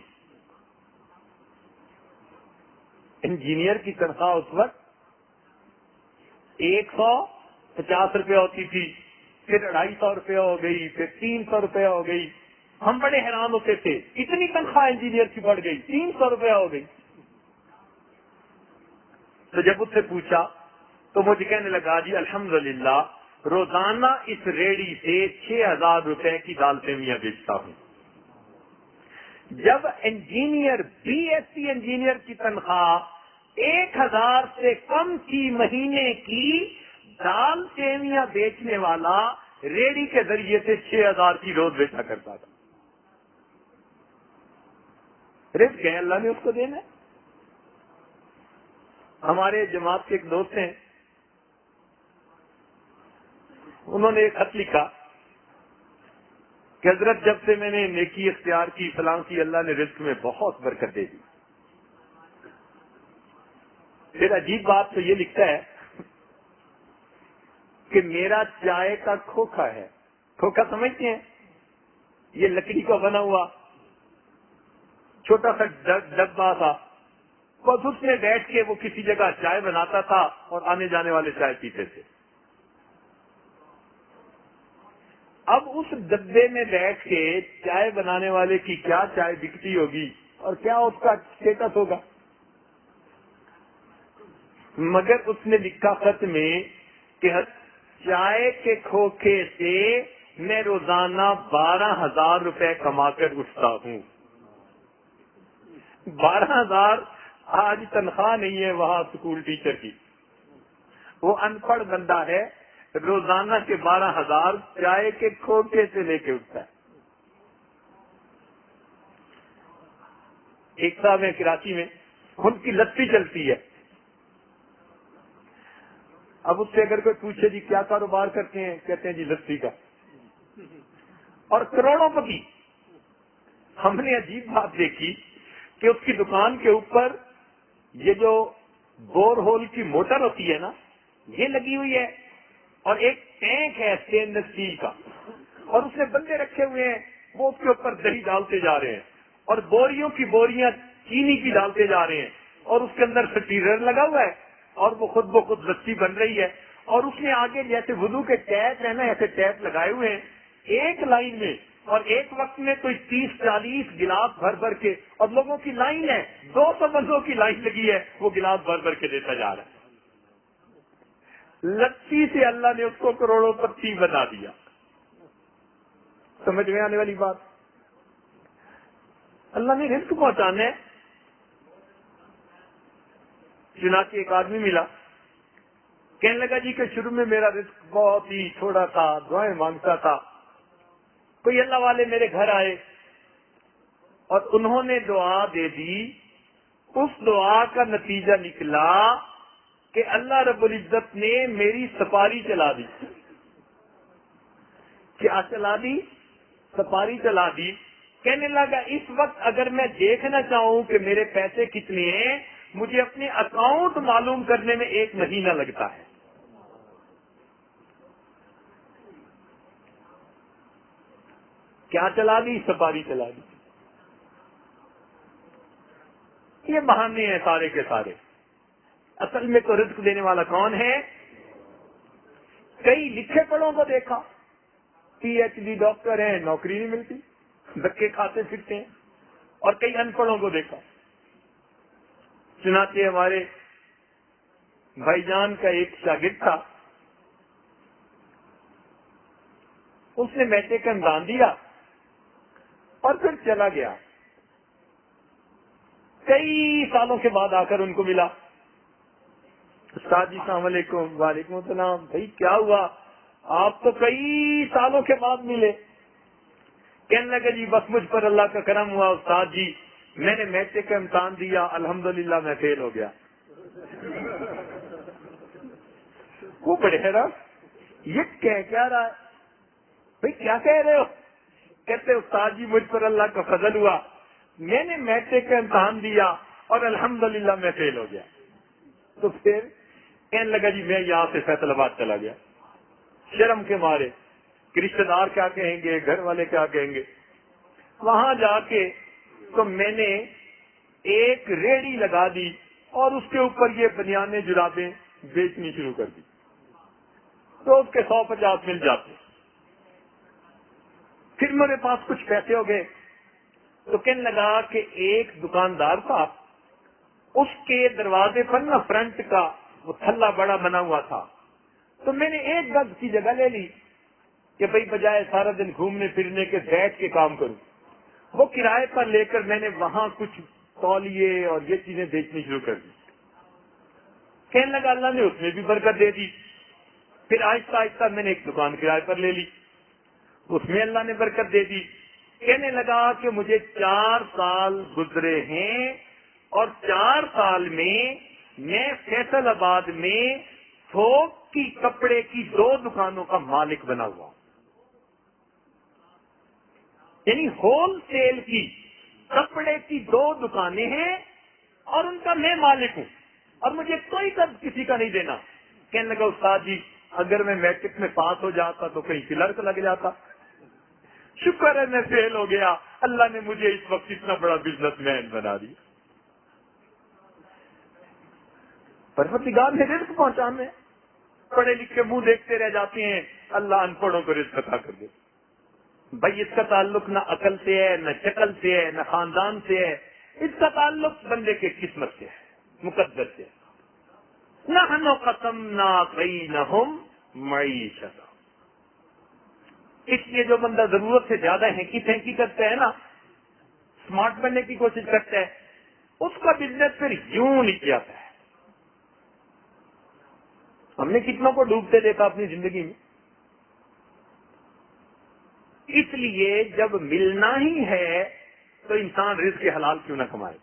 S2: انجینئر کی تنخواہ اس وقت 150 روپے ہوتی تھی، پھر 250 روپے ہو گئی، پھر 300 روپے ہو گئی. ہم بڑے حیران ہوتے تھے اتنی تنخواہ انجینئر کی بڑھ گئی، 300 روپے ہو گئی. تو جب اس سے پوچھا تو مجھے کہنے لگا جی الحمدللہ روزانہ اس ریڑھی سے 6000 روپے کی دال سیویاں بیچتا ہوں. جب engineer B S C engineer کی تنخواہ 1000 سے کم کی مہینے کی، دال سیویاں بیچنے والا ریڑھی کے ذریعے سے 6000 کی روز بیچا کرتا تھا. رزق ہے، اللہ نے اس کو دینا ہے. ہمارے جماعت کے ایک دوست ہیں، انہوں نے ایک خط لکھا کہ حضرت جب سے میں نے نیکی اختیار کی، فلاں کی، اللہ نے رزق میں بہت برکت دے دی. پھر عجیب بات تو یہ لکھتا ہے کہ میرا چائے کا کھوکھا ہے. کھوکھا سمجھتے ہیں؟ یہ لکڑی کا بنا ہوا چھوٹا سا ڈبہ تھا، بس اس میں بیٹھ کے وہ کسی جگہ چائے بناتا تھا اور آنے جانے والے چائے پیتے تھے. اب اس ڈبے میں بیٹھ کے چائے بنانے والے کی کیا چائے بکتی ہوگی اور کیا اس کا اسٹیٹس ہوگا. مگر اس نے لکھا خط میں کہ چائے کے کھوکھے سے میں روزانہ 12000 روپے کما کر اٹھتا ہوں. 12000 آج تنخواہ نہیں ہے وہاں اسکول ٹیچر کی. وہ ان پڑھ بندہ ہے، روزانہ کے 12000 چائے کے کھوکھے سے لے کے اٹھتا ہے. ایک صاحب ہے کراچی میں، ان کی لسی چلتی ہے. اب اس سے اگر کوئی پوچھے جی کیا کاروبار کرتے ہیں، کہتے ہیں جی لسی کا، اور کروڑوں پتی. ہم نے عجیب بات دیکھی کہ اس کی دکان کے اوپر یہ جو بور ہول کی موٹر ہوتی ہے نا یہ لگی ہوئی ہے، اور ایک ٹینک ہے اسٹینلیس اسٹیل کا، اور اس میں بندے رکھے ہوئے ہیں، وہ اس کے اوپر دہی ڈالتے جا رہے ہیں اور بوریوں کی بوریاں چینی کی ڈالتے جا رہے ہیں، اور اس کے اندر سٹیرر لگا ہوا ہے اور وہ خود بخود لسی بن رہی ہے. اور اس میں آگے جیسے وضو کے ٹیپ ہے نا، ایسے ٹیپ لگائے ہوئے ہیں ایک لائن میں، اور ایک وقت میں کوئی 30-40 گلاس بھر بھر کے، اور لوگوں کی لائن ہے، 200 بندوں کی لائن لگی ہے، وہ گلاس بھر بھر کے دیتا جا رہا ہے. لسی سے اللہ نے اس کو کروڑوں پتی بنا دیا. سمجھ میں آنے والی بات؟ اللہ نے رزق پہنچانا ہے. چنانچہ ایک آدمی ملا، کہنے لگا جی کہ شروع میں میرا رزق بہت ہی تھوڑا تھا، دعائیں مانگتا تھا. کوئی اللہ والے میرے گھر آئے اور انہوں نے دعا دے دی. اس دعا کا نتیجہ نکلا کہ اللہ رب العزت نے میری سپاری چلا دی. کیا چلا دی؟ سپاری چلا دی. کہنے لگا اس وقت اگر میں دیکھنا چاہوں کہ میرے پیسے کتنے ہیں مجھے اپنے اکاؤنٹ معلوم کرنے میں 1 مہینہ لگتا ہے. کیا چلا دی؟ سپاری چلا دی. یہ بہانے ہیں سارے کے سارے. اصل میں تو رزق دینے والا کون ہے؟ کئی لکھے پڑھوں کو دیکھا PhD ڈاکٹر ہیں نوکری نہیں ملتی دھکے کھاتے پھرتے ہیں. اور کئی ان پڑھوں کو دیکھا. چنانچہ ہمارے بھائی جان کا ایک شاگرد تھا, اس نے میٹرک کا امتحان دیا اور پھر چلا گیا. کئی سالوں کے بعد آ کر ان کو ملا. استاد جی السلام علیکم. وعلیکم السلام. بھائی کیا ہوا؟ آپ تو کئی سالوں کے بعد ملے. کہنے لگے جی بس مجھ پر اللہ کا کرم ہوا استاد جی, میں نے میٹرک کا امتحان دیا الحمدللہ میں فیل ہو گیا. وہ بڑے حیران, یہ کیا رہا ہے بھائی, کیا کہہ رہے ہو؟ کہتے استاد جی مجھ پر اللہ کا فضل ہوا, میں نے میٹرک کا امتحان دیا اور الحمدللہ میں فیل ہو گیا. تو پھر کہنے لگا جی میں یہاں سے فیصل آباد چلا گیا. شرم کے مارے کہ رشتے دار کیا کہیں گے, گھر والے کیا کہیں گے. وہاں جا کے تو میں نے ایک ریڑھی لگا دی اور اس کے اوپر یہ بنیانے جرابیں بیچنی شروع کر دی. تو اس کے 150 مل جاتے. پھر میرے پاس کچھ پیسے ہو گئے تو کہنے لگا کہ ایک دکاندار تھا, اس کے دروازے پر نا فرنٹ کا وہ تھلا بڑا بنا ہوا تھا. تو میں نے 1 گز کی جگہ لے لی کہ بھئی بجائے سارا دن گھومنے پھرنے کے بیٹھ کے کام کروں. وہ کرائے پر لے کر میں نے وہاں کچھ تولیے اور یہ چیزیں بیچنی شروع کر دی. کہنے لگا اللہ نے اس میں بھی برکت دے دی. پھر آہستہ آہستہ میں نے ایک دکان کرائے پر لے لی, اس میں اللہ نے برکت دے دی. کہنے لگا کہ مجھے 4 سال گزرے ہیں اور 4 سال میں فیصل آباد میں تھوک کی کپڑے کی 2 دکانوں کا مالک بنا ہوا. یعنی ہول سیل کی کپڑے کی 2 دکانیں ہیں اور ان کا میں مالک ہوں اور مجھے کوئی قرض کسی کا نہیں دینا. کہنے لگا استاد جی اگر میں میٹرک میں پاس ہو جاتا تو کہیں کلرک لگ جاتا. شکر ہے میں فیل ہو گیا, اللہ نے مجھے اس وقت اتنا بڑا بزنس مین بنا دیا. پروردگار نے رزق پہنچانے, پڑھے لکھے منہ دیکھتے رہ جاتے ہیں, اللہ ان پڑھوں کو رزق عطا کر دے. بھائی اس کا تعلق نہ عقل سے ہے, نہ شکل سے ہے, نہ خاندان سے ہے, اس کا تعلق بندے کے قسمت سے ہے, مقدر سے. نحن قسمنا بینہم معیشتہم. اس لیے جو بندہ ضرورت سے زیادہ ہینکی کرتا ہے نا, اسمارٹ بننے کی کوشش کرتا ہے, اس کا بزنس پھر یوں نہیں جاتا ہے. ہم نے کتنوں کو ڈوبتے دیکھا اپنی زندگی میں. اس لیے جب ملنا ہی ہے تو انسان رزق کے حلال کیوں نہ کمائے.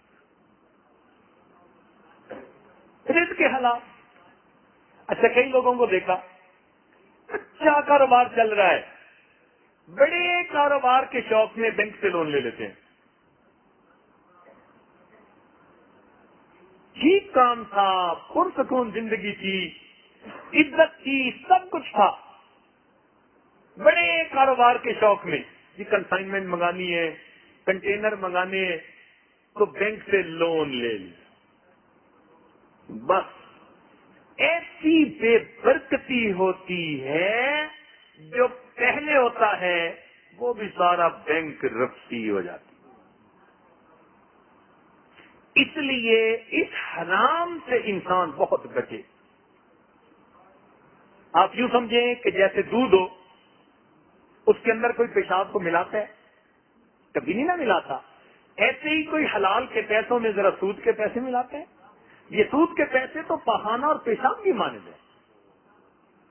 S2: رزق کے حلال. اچھا کئی لوگوں کو دیکھا اچھا کاروبار چل رہا ہے, بڑے کاروبار کے شوق میں بینک سے لون لے لیتے ہیں. ٹھیک کام تھا, پرسکون زندگی تھی, عزت تھی, سب کچھ تھا, بڑے کاروبار کے شوق میں جی کنسائنمنٹ منگانی ہے, کنٹینر منگانے ہیں, تو بینک سے لون لے لی. بس ایسی بے برکتی ہوتی ہے, جو پہلے ہوتا ہے وہ بھی سارا بینک رفتی ہو جاتی. اس لیے اس حرام سے انسان بہت بچے. آپ یوں سمجھیں کہ جیسے دودھ ہو, اس کے اندر کوئی پیشاب کو ملاتا ہے, کبھی نہیں نہ ملاتا. ایسے ہی کوئی حلال کے پیسوں میں ذرا سود کے پیسے ملاتے ہیں. یہ سود کے پیسے تو پخانہ اور پیشاب کی مانند ہے.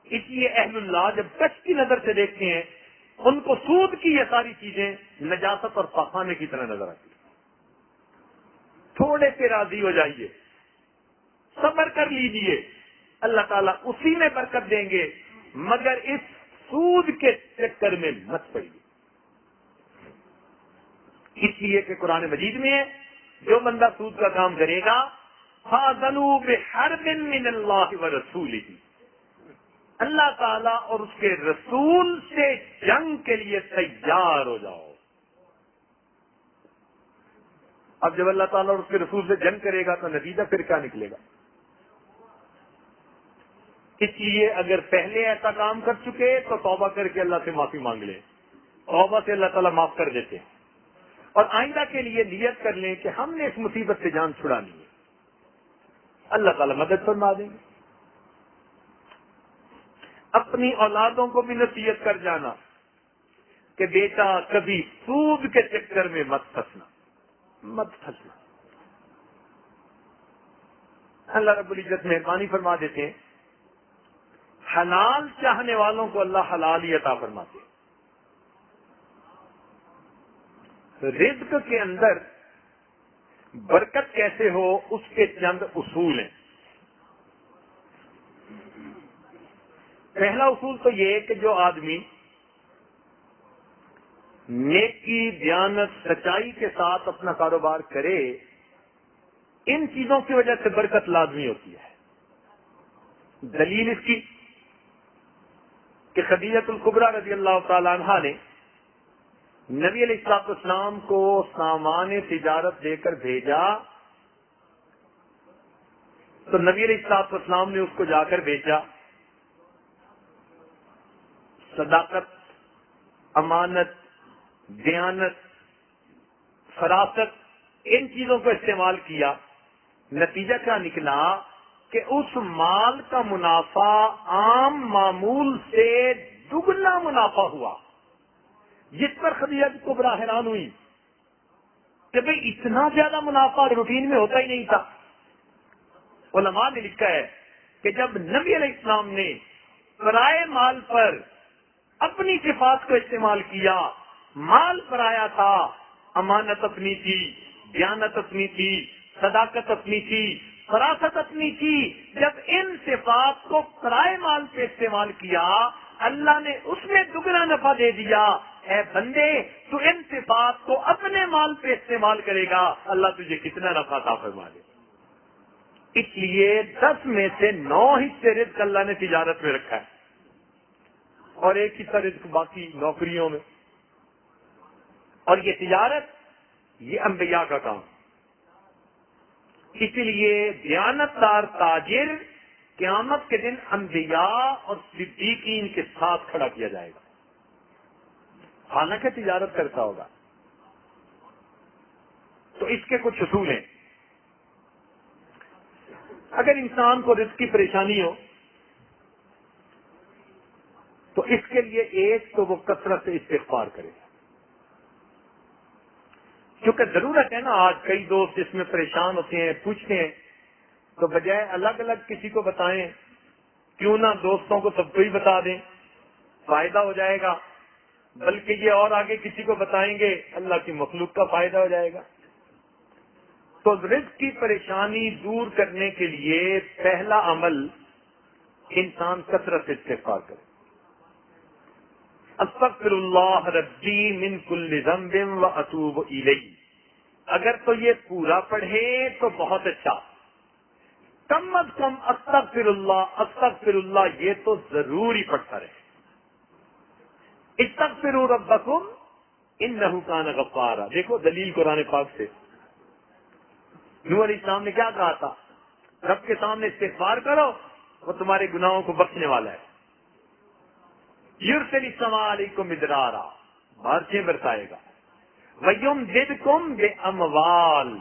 S2: اس لیے اہل اللہ جب کچھ کی نظر سے دیکھتے ہیں, ان کو سود کی یہ ساری چیزیں نجاست اور پخانے کی طرح نظر آتی. تھوڑے سے راضی ہو جائیے, صبر کر لیجئے, اللہ تعالیٰ اسی میں برکت دیں گے، مگر اس سود کے چکر میں مت پڑیے۔ اس لیے کہ قرآن مجید میں ہے جو بندہ سود کا کام کرے گا فَأَذَنُوا بِحَرْبٍ مِّنَ اللَّهِ وَرَسُولِهِ، اللہ تعالیٰ اور اس کے رسول سے جنگ کے لیے تیار ہو جاؤ۔ اب جب اللہ تعالیٰ اور اس کے رسول سے جنگ کرے گا تو نتیجہ پھر کیا نکلے گا؟ اس لیے اگر پہلے ایسا کام کر چکے تو توبہ کر کے اللہ سے معافی مانگ لیں، توبہ سے اللہ تعالیٰ معاف کر دیتے ہیں، اور آئندہ کے لیے نیت کر لیں کہ ہم نے اس مصیبت سے جان چھڑانی ہے، اللہ تعالیٰ مدد فرما دیں گے۔ اپنی اولادوں کو بھی نصیحت کر جانا کہ بیٹا کبھی سود کے چکر میں مت پھنسنا، مت پھنسنا۔ اللہ رب العزت مہربانی فرما دیتے ہیں، حلال چاہنے والوں کو اللہ حلال ہی عطا فرماتے ہیں۔ رزق کے اندر برکت کیسے ہو اس کے چند اصول ہیں۔ پہلا اصول تو یہ کہ جو آدمی نیکی، دیانت، سچائی کے ساتھ اپنا کاروبار کرے، ان چیزوں کی وجہ سے برکت لازمی ہوتی ہے۔ دلیل اس کی کہ خدیجہ الکبریٰ رضی اللہ تعالی عنہا نے نبی علیہ الصلوۃ والسلام کو سامان تجارت دے کر بھیجا تو نبی علیہ الصلوۃ والسلام نے اس کو جا کر بیچا۔ صداقت، امانت، دیانت، فراست، ان چیزوں کو استعمال کیا، نتیجہ کیا نکلا کہ اس مال کا منافع عام معمول سے دگنا منافع ہوا، جس پر خدیجہ کبریٰ حیران ہوئی کہ بھئی اتنا زیادہ منافع روٹین میں ہوتا ہی نہیں تھا۔ علماء نے لکھا ہے کہ جب نبی علیہ السلام نے پرائے مال پر اپنی صفات کو استعمال کیا، مال پرایا تھا، امانت اپنی تھی، دیانت اپنی تھی، صداقت اپنی تھی، فراست اپنی تھی، جب ان صفات کو پرائے مال پہ استعمال کیا اللہ نے اس میں دگنا نفع دے دیا۔ اے بندے، تو ان صفات کو اپنے مال پہ استعمال کرے گا، اللہ تجھے کتنا نفع عطا فرما دے۔ اس لیے 10 میں سے 9 حصے رزق اللہ نے تجارت میں رکھا ہے، اور ایک حصہ رزق باقی نوکریوں میں، اور یہ تجارت یہ انبیاء کا کام۔ اسی لیے دیانت دار تاجر قیامت کے دن انبیاء اور صدیقین کے ساتھ کھڑا کیا جائے گا، حالانکہ تجارت کرتا ہوگا۔ تو اس کے کچھ اصول ہیں۔ اگر انسان کو رزق کی پریشانی ہو تو اس کے لیے ایک تو وہ کثرت سے استغفار کرے، کیونکہ ضرورت ہے نا، آج کئی دوست اس میں پریشان ہوتے ہیں، پوچھتے ہیں، تو بجائے الگ الگ کسی کو بتائیں کیوں نہ دوستوں کو سب کو ہی بتا دیں، فائدہ ہو جائے گا، بلکہ یہ اور آگے کسی کو بتائیں گے اللہ کی مخلوق کا فائدہ ہو جائے گا۔ تو رزق کی پریشانی دور کرنے کے لیے پہلا عمل انسان کثرت سے استغفار کرے۔ استغفر اللہ ربی من کل ذنب واتوب الیہ، اگر تو یہ پورا پڑھے تو بہت اچھا، کم از کم استغفر اللہ یہ تو ضرور ہی پڑھتا رہے۔ استغفروا ربکم انہ کان غفارا، دیکھو دلیل قرآن پاک سے۔ نوح علیہ السلام نے کیا کہا تھا؟ رب کے سامنے استغفار کرو، وہ تمہارے گناہوں کو بخشنے والا ہے۔ یرسل السماء علیکم مدرارا، بارشیں برسائے گا۔ وَيُمْدِدْكُمْ بِأَمْوَالٍ،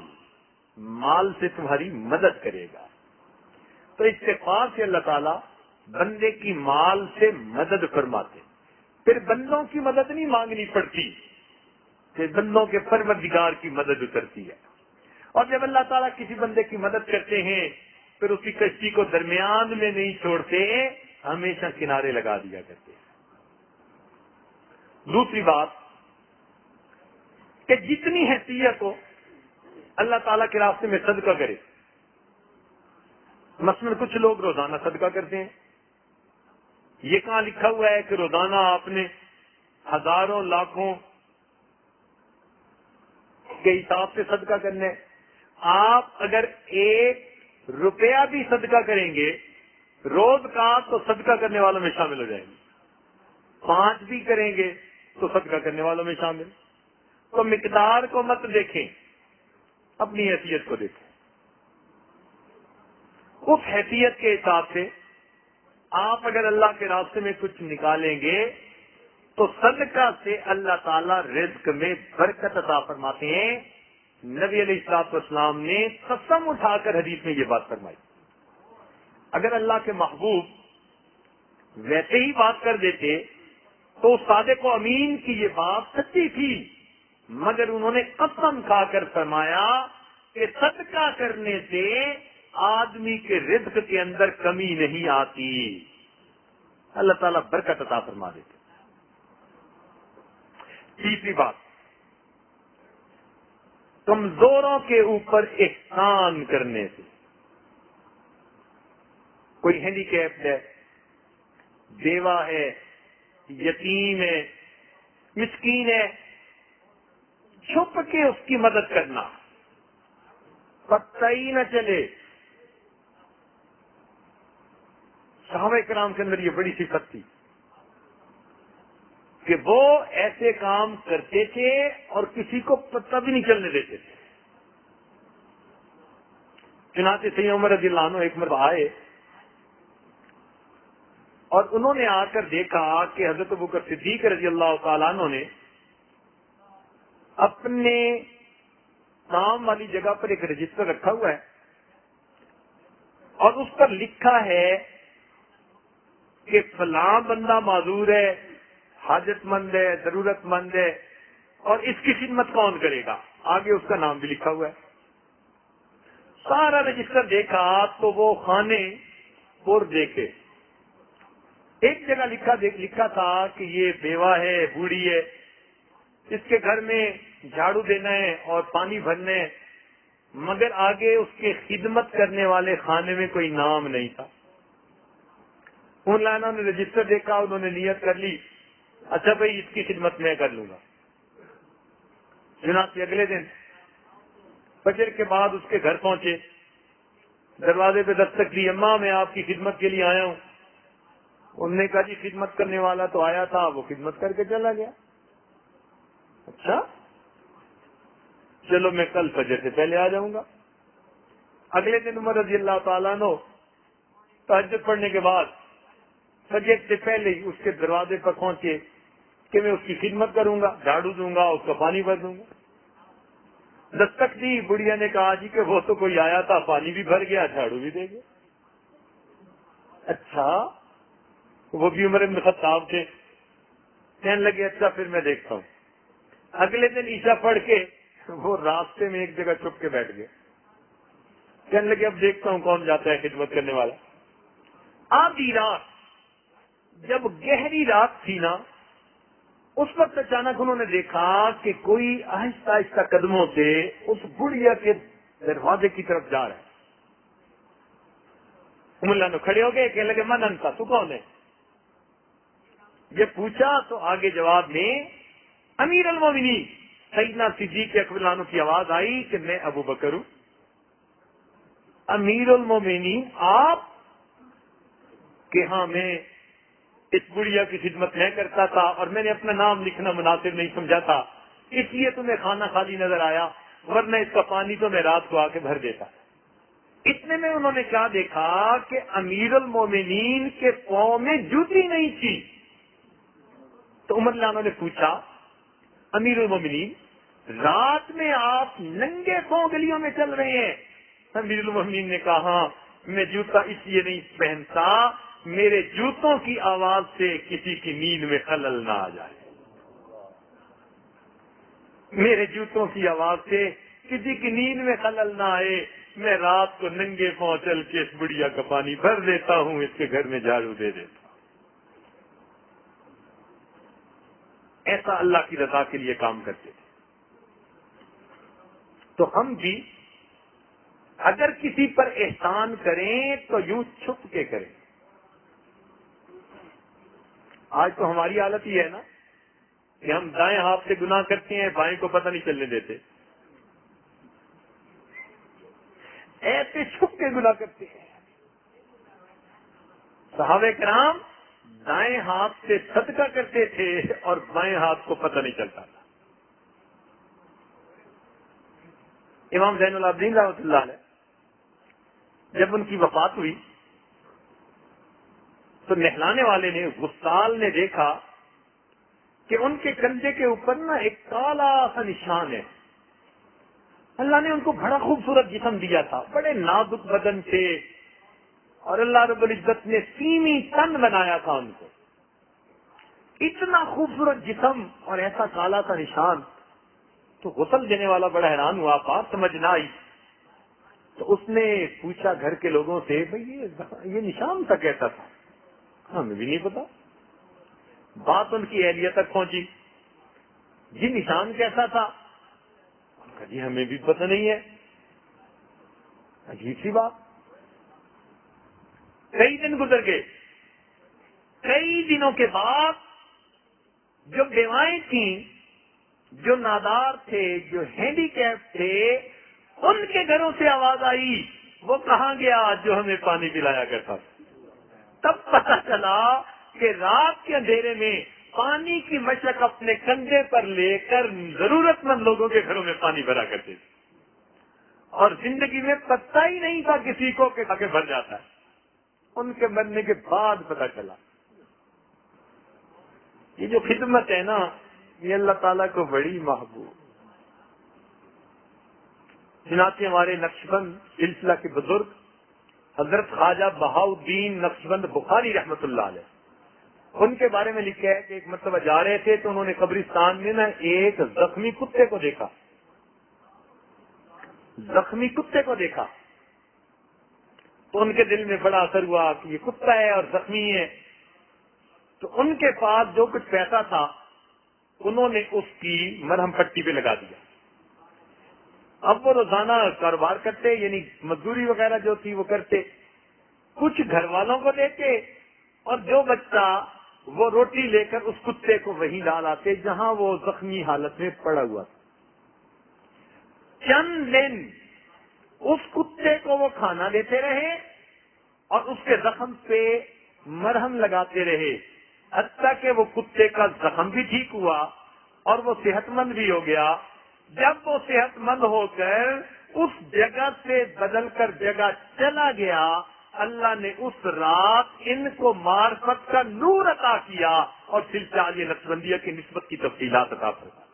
S2: مال سے تمہاری مدد کرے گا۔ تو استغفار سے اللہ تعالیٰ بندے کی مال سے مدد فرماتے، پھر بندوں کی مدد نہیں مانگنی پڑتی، پھر بندوں کے پروردگار کی مدد اترتی ہے۔ اور جب اللہ تعالیٰ کسی بندے کی مدد کرتے ہیں پھر اس کی کشتی کو درمیان میں نہیں چھوڑتے، ہمیشہ کنارے لگا دیا کرتے ہیں۔ دوسری بات کہ جتنی حیثیت ہو اللہ تعالیٰ کے راستے میں صدقہ کرے، مثلا کچھ لوگ روزانہ صدقہ کرتے ہیں. یہ کہاں لکھا ہوا ہے کہ روزانہ آپ نے ہزاروں لاکھوں کے حساب سے صدقہ کرنا ہے؟ آپ اگر 1 روپیہ بھی صدقہ کریں گے روز کا تو صدقہ کرنے والوں میں شامل ہو جائیں گے. 5 بھی کریں گے تو صدقہ کرنے والوں میں شامل. تو مقدار کو مت دیکھیں، اپنی حیثیت کو دیکھیں. اس حیثیت کے حساب سے آپ اگر اللہ کے راستے میں کچھ نکالیں گے تو صدقہ سے اللہ تعالیٰ رزق میں برکت عطا فرماتے ہیں. نبی علیہ الصلوۃ والسلام نے قسم اٹھا کر حدیث میں یہ بات فرمائی. اگر اللہ کے محبوب ویسے ہی بات کر دیتے تو صادق و امین کی یہ بات سچی تھی، مگر انہوں نے قسم کھا کر فرمایا کہ صدقہ کرنے سے آدمی کے رزق کے اندر کمی نہیں آتی، اللہ تعالیٰ برکت عطا فرما دیتے. تیسری بات، کمزوروں کے اوپر احسان کرنے سے. کوئی ہینڈی کیپڈ ہے، بیوہ ہے، یتیم ہے، مسکین ہے، چھپ کے اس کی مدد کرنا، پتہ ہی نہ چلے. صحابہ کرام کے اندر یہ بڑی صفت تھی کہ وہ ایسے کام کرتے تھے اور کسی کو پتہ بھی نہیں چلنے دیتے تھے. چنانچہ سیدنا عمر رضی اللہ عنہ ایک مرتبہ آئے اور انہوں نے آ کر دیکھا کہ حضرت ابوبکر صدیق رضی اللہ تعالیٰ عنہ نے اپنے کام والی جگہ پر ایک رجسٹر رکھا ہوا ہے اور اس پر لکھا ہے کہ فلاں بندہ معذور ہے، حاجت مند ہے، ضرورت مند ہے، اور اس کی خدمت کون کرے گا. آگے اس کا نام بھی لکھا ہوا ہے. سارا رجسٹر دیکھا تو وہ خانے پور دیکھے. ایک جگہ لکھا تھا کہ یہ بیوہ ہے، بوڑھی ہے، اس کے گھر میں جھاڑو دینا ہے اور پانی بھرنا ہے، مگر آگے اس کے خدمت کرنے والے خانے میں کوئی نام نہیں تھا. ان لائنوں نے رجسٹر دیکھا، انہوں نے نیت کر لی، اچھا بھائی اس کی خدمت میں کر لوں گا. چنانچہ اگلے دن فجر کے بعد اس کے گھر پہنچے، دروازے پہ دستک دی، اماں میں آپ کی خدمت کے لیے آیا ہوں. انہوں نے کہا جی خدمت کرنے والا تو آیا تھا، وہ خدمت کر کے چلا گیا. اچھا چلو میں کل فجر سے پہلے آ جاؤں گا. اگلے دن عمر رضی اللہ تعالیٰ عنہ تہجد پڑھنے کے بعد فجر سے پہلے ہی اس کے دروازے پر پہنچے کہ میں اس کی خدمت کروں گا، جھاڑو دوں گا، اس کا پانی بھر دوں گا. دستک دی، بڑھیا نے کہا جی کہ وہ تو کوئی آیا تھا، پانی بھی بھر گیا، جھاڑو بھی دے گیا. اچھا وہ بھی عمر بن خطاب تھے. کہنے لگے اچھا پھر میں دیکھتا ہوں. اگلے دن عشاء پڑھ کے وہ راستے میں ایک جگہ چھپ کے بیٹھ گئے. کہنے لگے اب دیکھتا ہوں کون جاتا ہے خدمت کرنے والا. آدھی رات جب گہری رات تھی نا، اس وقت اچانک انہوں نے دیکھا کہ کوئی آہستہ آہستہ قدموں سے اس بڑھیا کے دروازے کی طرف جا رہا ہے. اللہ نے کھڑے ہو گئے، کہنے لگے من انت، تو کون ہے؟ یہ پوچھا تو آگے جواب میں امیر المومنین سیدنا صدیق اکبر عنہ کی آواز آئی کہ میں ابو بکر ہوں. امیر المومنین آپ کہ ہاں میں اس بڑھیا کی خدمت میں کرتا تھا اور میں نے اپنا نام لکھنا مناسب نہیں سمجھا تھا، اس لیے تمہیں کھانا خالی نظر آیا، ورنہ اس کا پانی تو میں رات کو آ کے بھر دیتا. اتنے میں انہوں نے کیا دیکھا کہ امیر المومنین کے پاؤں میں جوتی نہیں تھی. تو عمر لانا نے پوچھا امیر المومنین رات میں آپ ننگے پاؤں گلیوں میں چل رہے ہیں؟ امیر المومنین نے کہا ہاں میں جوتا اس لیے نہیں پہنتا، میرے جوتوں کی آواز سے کسی کی نیند میں خلل نہ آ جائے. میرے جوتوں کی آواز سے کسی کی نیند میں خلل نہ آئے، میں رات کو ننگے پاؤں چل کے اس بڑھیا کا پانی بھر دیتا ہوں، اس کے گھر میں جھاڑو دے دیتا ہوں. ایسا اللہ کی رضا کے لیے کام کرتے تھے. تو ہم بھی اگر کسی پر احسان کریں تو یوں چھپ کے کریں. آج تو ہماری حالت یہ ہے نا کہ ہم دائیں ہاتھ سے گناہ کرتے ہیں، بائیں کو پتہ نہیں چلنے دیتے، ایسے چھپ کے گناہ کرتے ہیں. صحابہ کرام دائیں ہاتھ سے صدقہ کرتے تھے اور بائیں ہاتھ کو پتہ نہیں چلتا تھا. امام زین العابدین رحمۃ اللہ علیہ جب ان کی وفات ہوئی تو نہلانے والے نے، غسال نے دیکھا کہ ان کے کندھے کے اوپر نا ایک کالا سا نشان ہے. اللہ نے ان کو بڑا خوبصورت جسم دیا تھا، بڑے نازک بدن تھے، اور اللہ رب العزت نے سیمی تن بنایا تھا ان کو. اتنا خوبصورت جسم اور ایسا کالا سا نشان. تو غسل دینے والا بڑا حیران ہوا، بات سمجھ نہ آئی. تو اس نے پوچھا گھر کے لوگوں سے، بھئی یہ نشان تھا کیسا تھا؟ ہمیں بھی نہیں پتا. بات ان کی اہلیہ تک پہنچی، جی نشان کیسا تھا؟ جی ہمیں بھی پتہ نہیں ہے. عجیب سی بات. کئی دن گزر گئے. کئی دنوں کے بعد جو بیوائیں تھیں، جو نادار تھے، جو ہینڈی کیپ تھے، ان کے گھروں سے آواز آئی، وہ کہاں گیا جو ہمیں پانی پلایا کرتا تھا؟ تب پتہ چلا کہ رات کے اندھیرے میں پانی کی مشک اپنے کندھے پر لے کر ضرورت مند لوگوں کے گھروں میں پانی بھرا کرتے تھے، اور زندگی میں پتہ ہی نہیں تھا کسی کو کہ آگے بھر جاتا ہے. ان کے مرنے کے بعد پتہ چلا. یہ جو خدمت ہے نا، یہ اللہ تعالیٰ کو بڑی محبوب. چنانچہ ہمارے نقشبند سلسلہ کے بزرگ حضرت خواجہ بہاؤالدین نقشبند بخاری رحمۃ اللہ علیہ، ان کے بارے میں لکھا ہے کہ ایک مرتبہ جا رہے تھے تو انہوں نے قبرستان میں نا ایک زخمی کتے کو دیکھا. زخمی کتے کو دیکھا تو ان کے دل میں بڑا اثر ہوا کہ یہ کتا ہے اور زخمی ہے. تو ان کے پاس جو کچھ پیسہ تھا انہوں نے اس کی مرہم پٹی پہ لگا دیا. اب وہ روزانہ کاروبار کرتے، یعنی مزدوری وغیرہ جو تھی وہ کرتے، کچھ گھر والوں کو دیتے، اور جو بچہ وہ روٹی لے کر اس کتے کو وہیں ڈال آتے جہاں وہ زخمی حالت میں پڑا ہوا تھا. چند دن اس کتے کو وہ کھانا دیتے رہے اور اس کے زخم پہ مرہم لگاتے رہے، حتیٰ کہ وہ کتے کا زخم بھی ٹھیک ہوا اور وہ صحت مند بھی ہو گیا. جب وہ صحت مند ہو کر اس جگہ سے بدل کر جگہ چلا گیا، اللہ نے اس رات ان کو معرفت کا نور عطا کیا اور سلسلہ عالیہ نقشبندیہ کی نسبت کی تفصیلات عطا فرمائی.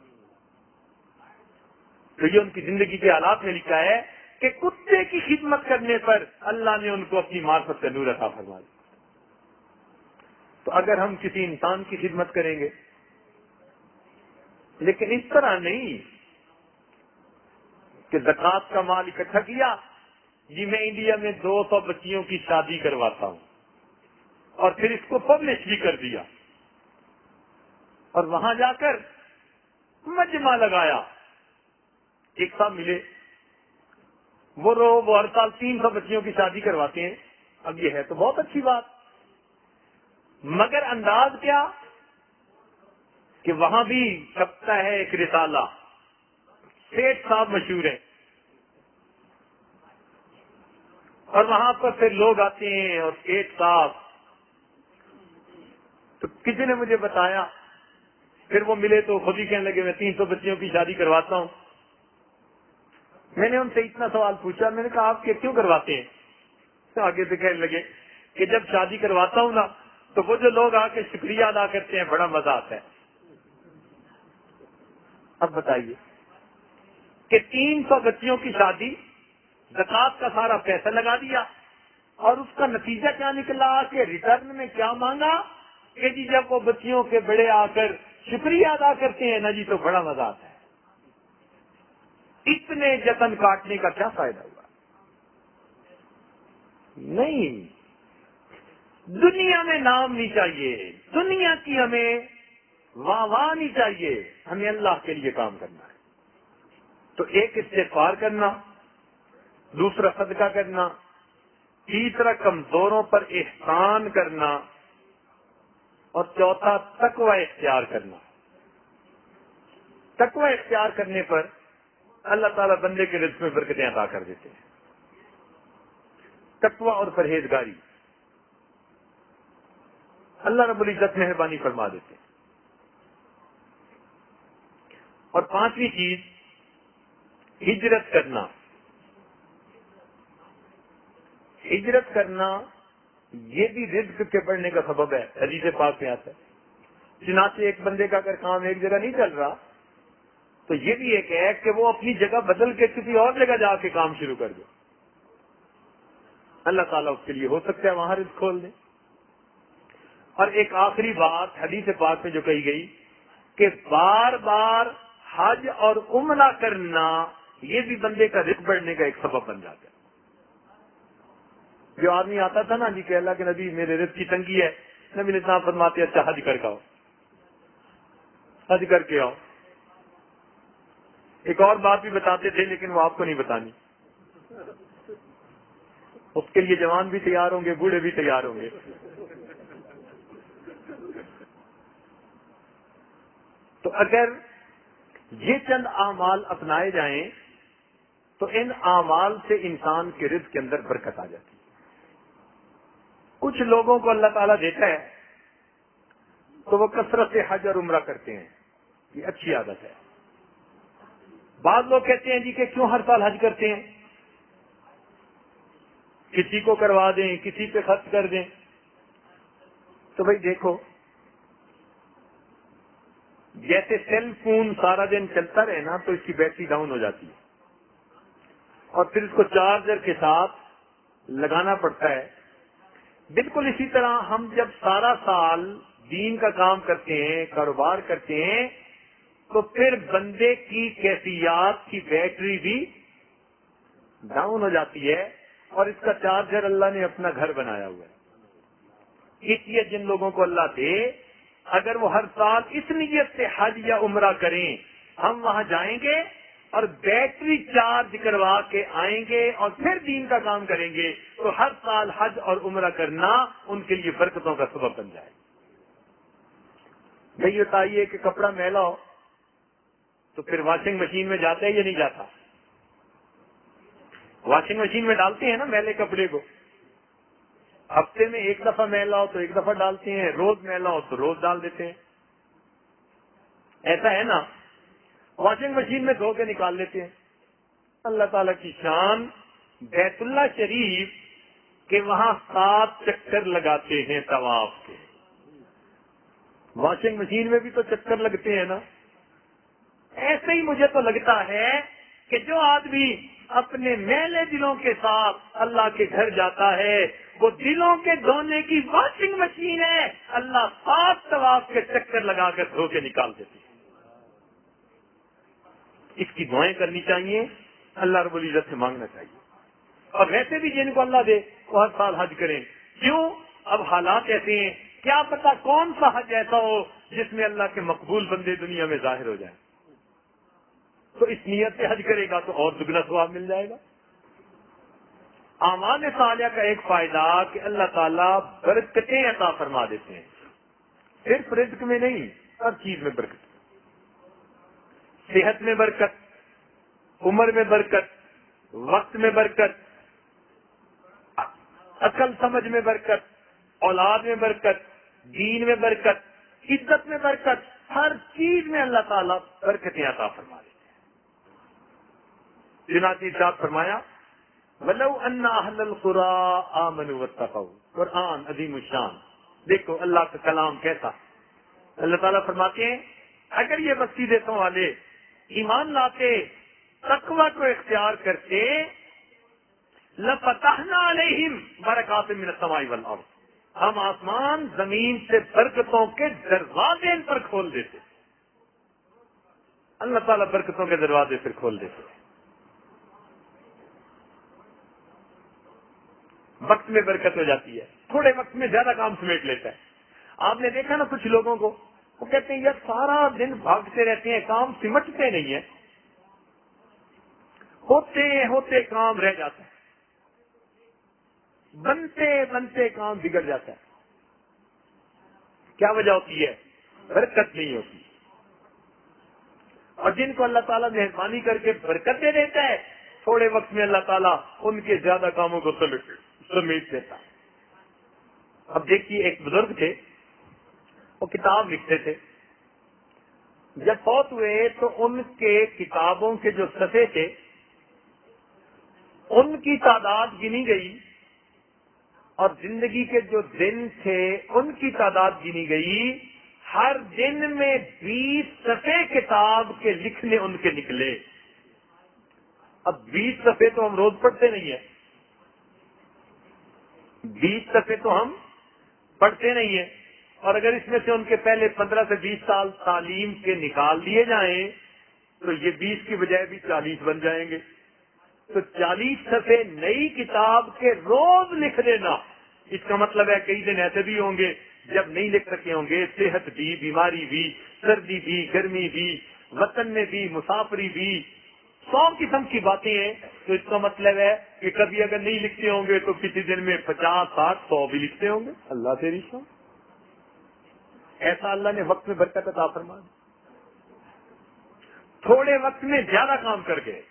S2: تو یہ ان کی زندگی کے حالات میں لکھا ہے کہ کتے کی خدمت کرنے پر اللہ نے ان کو اپنی معرفت کا نور عطا فرمایا. تو اگر ہم کسی انسان کی خدمت کریں گے، لیکن اس طرح نہیں کہ زکوٰۃ کا مال اکٹھا کیا، جی میں انڈیا میں 200 بچیوں کی شادی کرواتا ہوں اور پھر اس کو پبلش بھی کر دیا، اور وہاں جا کر مجمع لگایا. ایک صاحب ملے، وہ ہر سال 300 بچیوں کی شادی کرواتے ہیں. اب یہ ہے تو بہت اچھی بات، مگر انداز کیا کہ وہاں بھی چھپتا ہے ایک رسالہ، سیٹھ صاحب مشہور ہیں، اور وہاں پر پھر لوگ آتے ہیں اور سیٹھ صاحب. تو کسی نے مجھے بتایا، پھر وہ ملے تو خود ہی کہنے لگے میں 300 بچیوں کی شادی کرواتا ہوں. میں نے ان سے اتنا سوال پوچھا، میں نے کہا آپ کیوں کرواتے ہیں؟ تو آگے سے کہنے لگے کہ جب شادی کرواتا ہوں نا تو وہ جو لوگ آ کے شکریہ ادا کرتے ہیں بڑا مزہ آتا ہے. اب بتائیے کہ 300 بچیوں کی شادی، زکوٰۃ کا سارا پیسہ لگا دیا، اور اس کا نتیجہ کیا نکلا کہ ریٹرن میں کیا مانگا کہ جی جب وہ بچیوں کے بڑے آ کر شکریہ ادا کرتے ہیں نا جی تو بڑا مزہ آتا ہے. اتنے جتن کاٹنے کا کیا فائدہ ہوا؟ نہیں، دنیا میں نام نہیں چاہیے، دنیا کی ہمیں واہ نہیں چاہیے، ہمیں اللہ کے لیے کام کرنا ہے. تو ایک استغفار کرنا، دوسرا صدقہ کرنا، تیسرا کمزوروں پر احسان کرنا، اور چوتھا تقوی اختیار کرنا۔ تقوی اختیار کرنے پر اللہ تعالیٰ بندے کے رزق میں برکتیں عطا کر دیتے ہیں۔ تقوی اور پرہیزگاری، اللہ رب العزت مہربانی فرما دیتے ہیں۔ اور پانچویں چیز ہجرت کرنا۔ ہجرت کرنا یہ بھی رزق کے بڑھنے کا سبب ہے، حدیث پاک میں آتا ہے۔ چنانچہ ایک بندے کا اگر کام ایک جگہ نہیں چل رہا تو یہ بھی ایک ہے کہ وہ اپنی جگہ بدل کے کسی اور جگہ جا کے کام شروع کر دے، اللہ تعالیٰ اس کے لیے ہو سکتا ہے وہاں رزق کھول دے۔ اور ایک آخری بات حدیث پاک میں جو کہی گئی کہ بار بار حج اور عمرہ کرنا یہ بھی بندے کا رزق بڑھنے کا ایک سبب بن جاتا ہے۔ جو آدمی آتا تھا نا جی کہ اللہ کے نبی میرے رزق کی تنگی ہے، نبی علیہ السلام فرماتے اچھا حج کر کے آؤ، حج کر کے آؤ۔ ایک اور بات بھی بتاتے تھے لیکن وہ آپ کو نہیں بتانی، اس کے لیے جوان بھی تیار ہوں گے، بوڑھے بھی تیار ہوں گے۔ تو اگر یہ چند اعمال اپنائے جائیں تو ان اعمال سے انسان کے رزق کے اندر برکت آ جاتی ہے۔ کچھ لوگوں کو اللہ تعالیٰ دیتا ہے تو وہ کثرت سے حج اور عمرہ کرتے ہیں، یہ اچھی عادت ہے۔ بعض لوگ کہتے ہیں جی کہ کیوں ہر سال حج کرتے ہیں، کسی کو کروا دیں، کسی پہ خرچ کر دیں۔ تو بھائی دیکھو، جیسے سیل فون سارا دن چلتا رہے نا تو اس کی بیٹری ڈاؤن ہو جاتی ہے اور پھر اس کو چارجر کے ساتھ لگانا پڑتا ہے۔ بالکل اسی طرح ہم جب سارا سال دین کا کام کرتے ہیں، کاروبار کرتے ہیں، تو پھر بندے کی کیفیات کی بیٹری بھی ڈاؤن ہو جاتی ہے اور اس کا چارجر اللہ نے اپنا گھر بنایا ہوا ہے۔ اس لیے جن لوگوں کو اللہ دے اگر وہ ہر سال اس نیت سے حج یا عمرہ کریں، ہم وہاں جائیں گے اور بیٹری چارج کروا کے آئیں گے اور پھر دین کا کام کریں گے، تو ہر سال حج اور عمرہ کرنا ان کے لیے برکتوں کا سبب بن جائے۔ بھائی بتائیے کہ کپڑا میلا ہو تو پھر واشنگ مشین میں جاتا ہے یا نہیں جاتا؟ واشنگ مشین میں ڈالتے ہیں نا میلے کپڑے کو، ہفتے میں ایک دفعہ میلا ہو تو ایک دفعہ ڈالتے ہیں، روز میلا ہو تو روز ڈال دیتے ہیں، ایسا ہے نا؟ واشنگ مشین میں دھو کے نکال لیتے ہیں۔ اللہ تعالیٰ کی شان، بیت اللہ شریف کے وہاں 7 چکر لگاتے ہیں طواف کے۔ واشنگ مشین میں بھی تو چکر لگتے ہیں نا۔ ایسے ہی مجھے تو لگتا ہے کہ جو آدمی اپنے میلے دلوں کے ساتھ اللہ کے گھر جاتا ہے وہ دلوں کے دھونے کی واشنگ مشین ہے، اللہ 7 طواف کے چکر لگا کر دھو کے نکال دیتے ہیں۔ اس کی دعائیں کرنی چاہیے، اللہ رب العزت سے مانگنا چاہیے، اور ویسے بھی جن کو اللہ دے وہ ہر سال حج کریں۔ کیوں؟ اب حالات ایسے ہیں، کیا پتا کون سا حج ایسا ہو جس میں اللہ کے مقبول بندے دنیا میں ظاہر ہو جائیں، تو اس نیت سے حج کرے گا تو اور دگنا ثواب مل جائے گا۔ اعمال صالحہ کا ایک فائدہ کہ اللہ تعالیٰ برکتیں عطا فرما دیتے ہیں، صرف رزق میں نہیں، ہر چیز میں برکت، صحت میں برکت، عمر میں برکت، وقت میں برکت، عقل سمجھ میں برکت، اولاد میں برکت، دین میں برکت، عزت میں برکت، ہر چیز میں اللہ تعالیٰ برکتیں عطا فرما دیتے ہیں۔ چنانچہ ارشاد فرمایا وَلَوْ أَنَّ أَهْلَ الْقُرَىٰ آمَنُوا وَاتَّقَوْا، قرآن عظیم الشان، دیکھو اللہ کا کلام کیسا۔ اللہ تعالیٰ فرماتے ہیں اگر یہ بستی دیسوں والے ایمان لاتے، تقوی کو اختیار کرتے، لَفَتَحْنَا عَلَيْهِمْ بَرَكَاتٍ مِّنَ السَّمَاءِ وَالْأَرْضِ، ہم آسمان زمین سے برکتوں کے دروازے ان پر کھول دیتے۔ اللہ تعالیٰ برکتوں کے دروازے پھر کھول دیتے۔ وقت میں برکت ہو جاتی ہے، تھوڑے وقت میں زیادہ کام سمیٹ لیتا ہے۔ آپ نے دیکھا نا کچھ لوگوں کو، وہ کہتے ہیں یار سارا دن بھاگتے رہتے ہیں، کام سمٹتے نہیں ہیں۔ ہوتے ہوتے کام رہ جاتا ہے، بنتے بنتے کام بگڑ جاتا ہے۔ کیا وجہ ہوتی ہے؟ برکت نہیں ہوتی۔ اور جن کو اللہ تعالیٰ مہربانی کر کے برکت دے دیتا ہے، تھوڑے وقت میں اللہ تعالیٰ ان کے زیادہ کاموں کو سمیٹ دیتا ہے۔ اب دیکھیے، ایک بزرگ تھے، وہ کتاب لکھتے تھے۔ جب فوت ہوئے تو ان کے کتابوں کے جو صفحے تھے ان کی تعداد گنی گئی، اور زندگی کے جو دن تھے ان کی تعداد گنی گئی۔ ہر دن میں 20 صفحے کتاب کے لکھنے ان کے نکلے۔ اب 20 صفحے تو ہم روز پڑھتے نہیں ہیں، 20 صفحے تو ہم پڑھتے نہیں ہیں، اور اگر اس میں سے ان کے پہلے 15 سے 20 سال تعلیم کے نکال دیے جائیں تو یہ 20 کی بجائے بھی 40 بن جائیں گے۔ تو 40 صفحے نئی کتاب کے روز لکھ دینا، اس کا مطلب ہے کئی دن ایسے بھی ہوں گے جب نہیں لکھ سکے ہوں گے، صحت بھی، بیماری بھی، سردی بھی، گرمی بھی، وطن میں بھی، مسافری بھی، 100 قسم کی باتیں ہیں۔ تو اس کا مطلب ہے کہ کبھی اگر نہیں لکھتے ہوں گے تو کسی دن میں 50، 60، 100 بھی لکھتے ہوں گے۔ اللہ سے رشتہ ایسا اللہ نے وقت میں برکت عطا فرما دی، تھوڑے وقت میں زیادہ کام کر گئے۔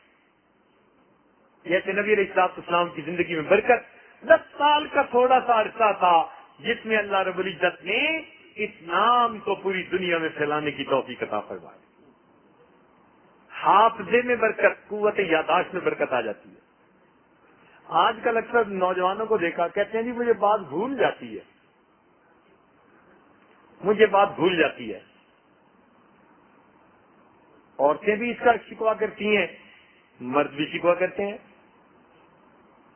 S2: جیسے نبی علیہ السلام کی زندگی میں برکت 10 سال کا تھوڑا سا عرصہ تھا جس میں اللہ رب العزت نے اسلام کو پوری دنیا میں پھیلانے کی توفیق عطا فرمائی۔ حافظے میں برکت، قوت یاداشت میں برکت آ جاتی ہے۔ آج کل اکثر نوجوانوں کو دیکھا، کہتے ہیں جی مجھے بات بھول جاتی ہے، مجھے بات بھول جاتی ہے۔ عورتیں بھی اس کا شکوہ کرتی ہیں، مرد بھی شکوہ کرتے ہیں۔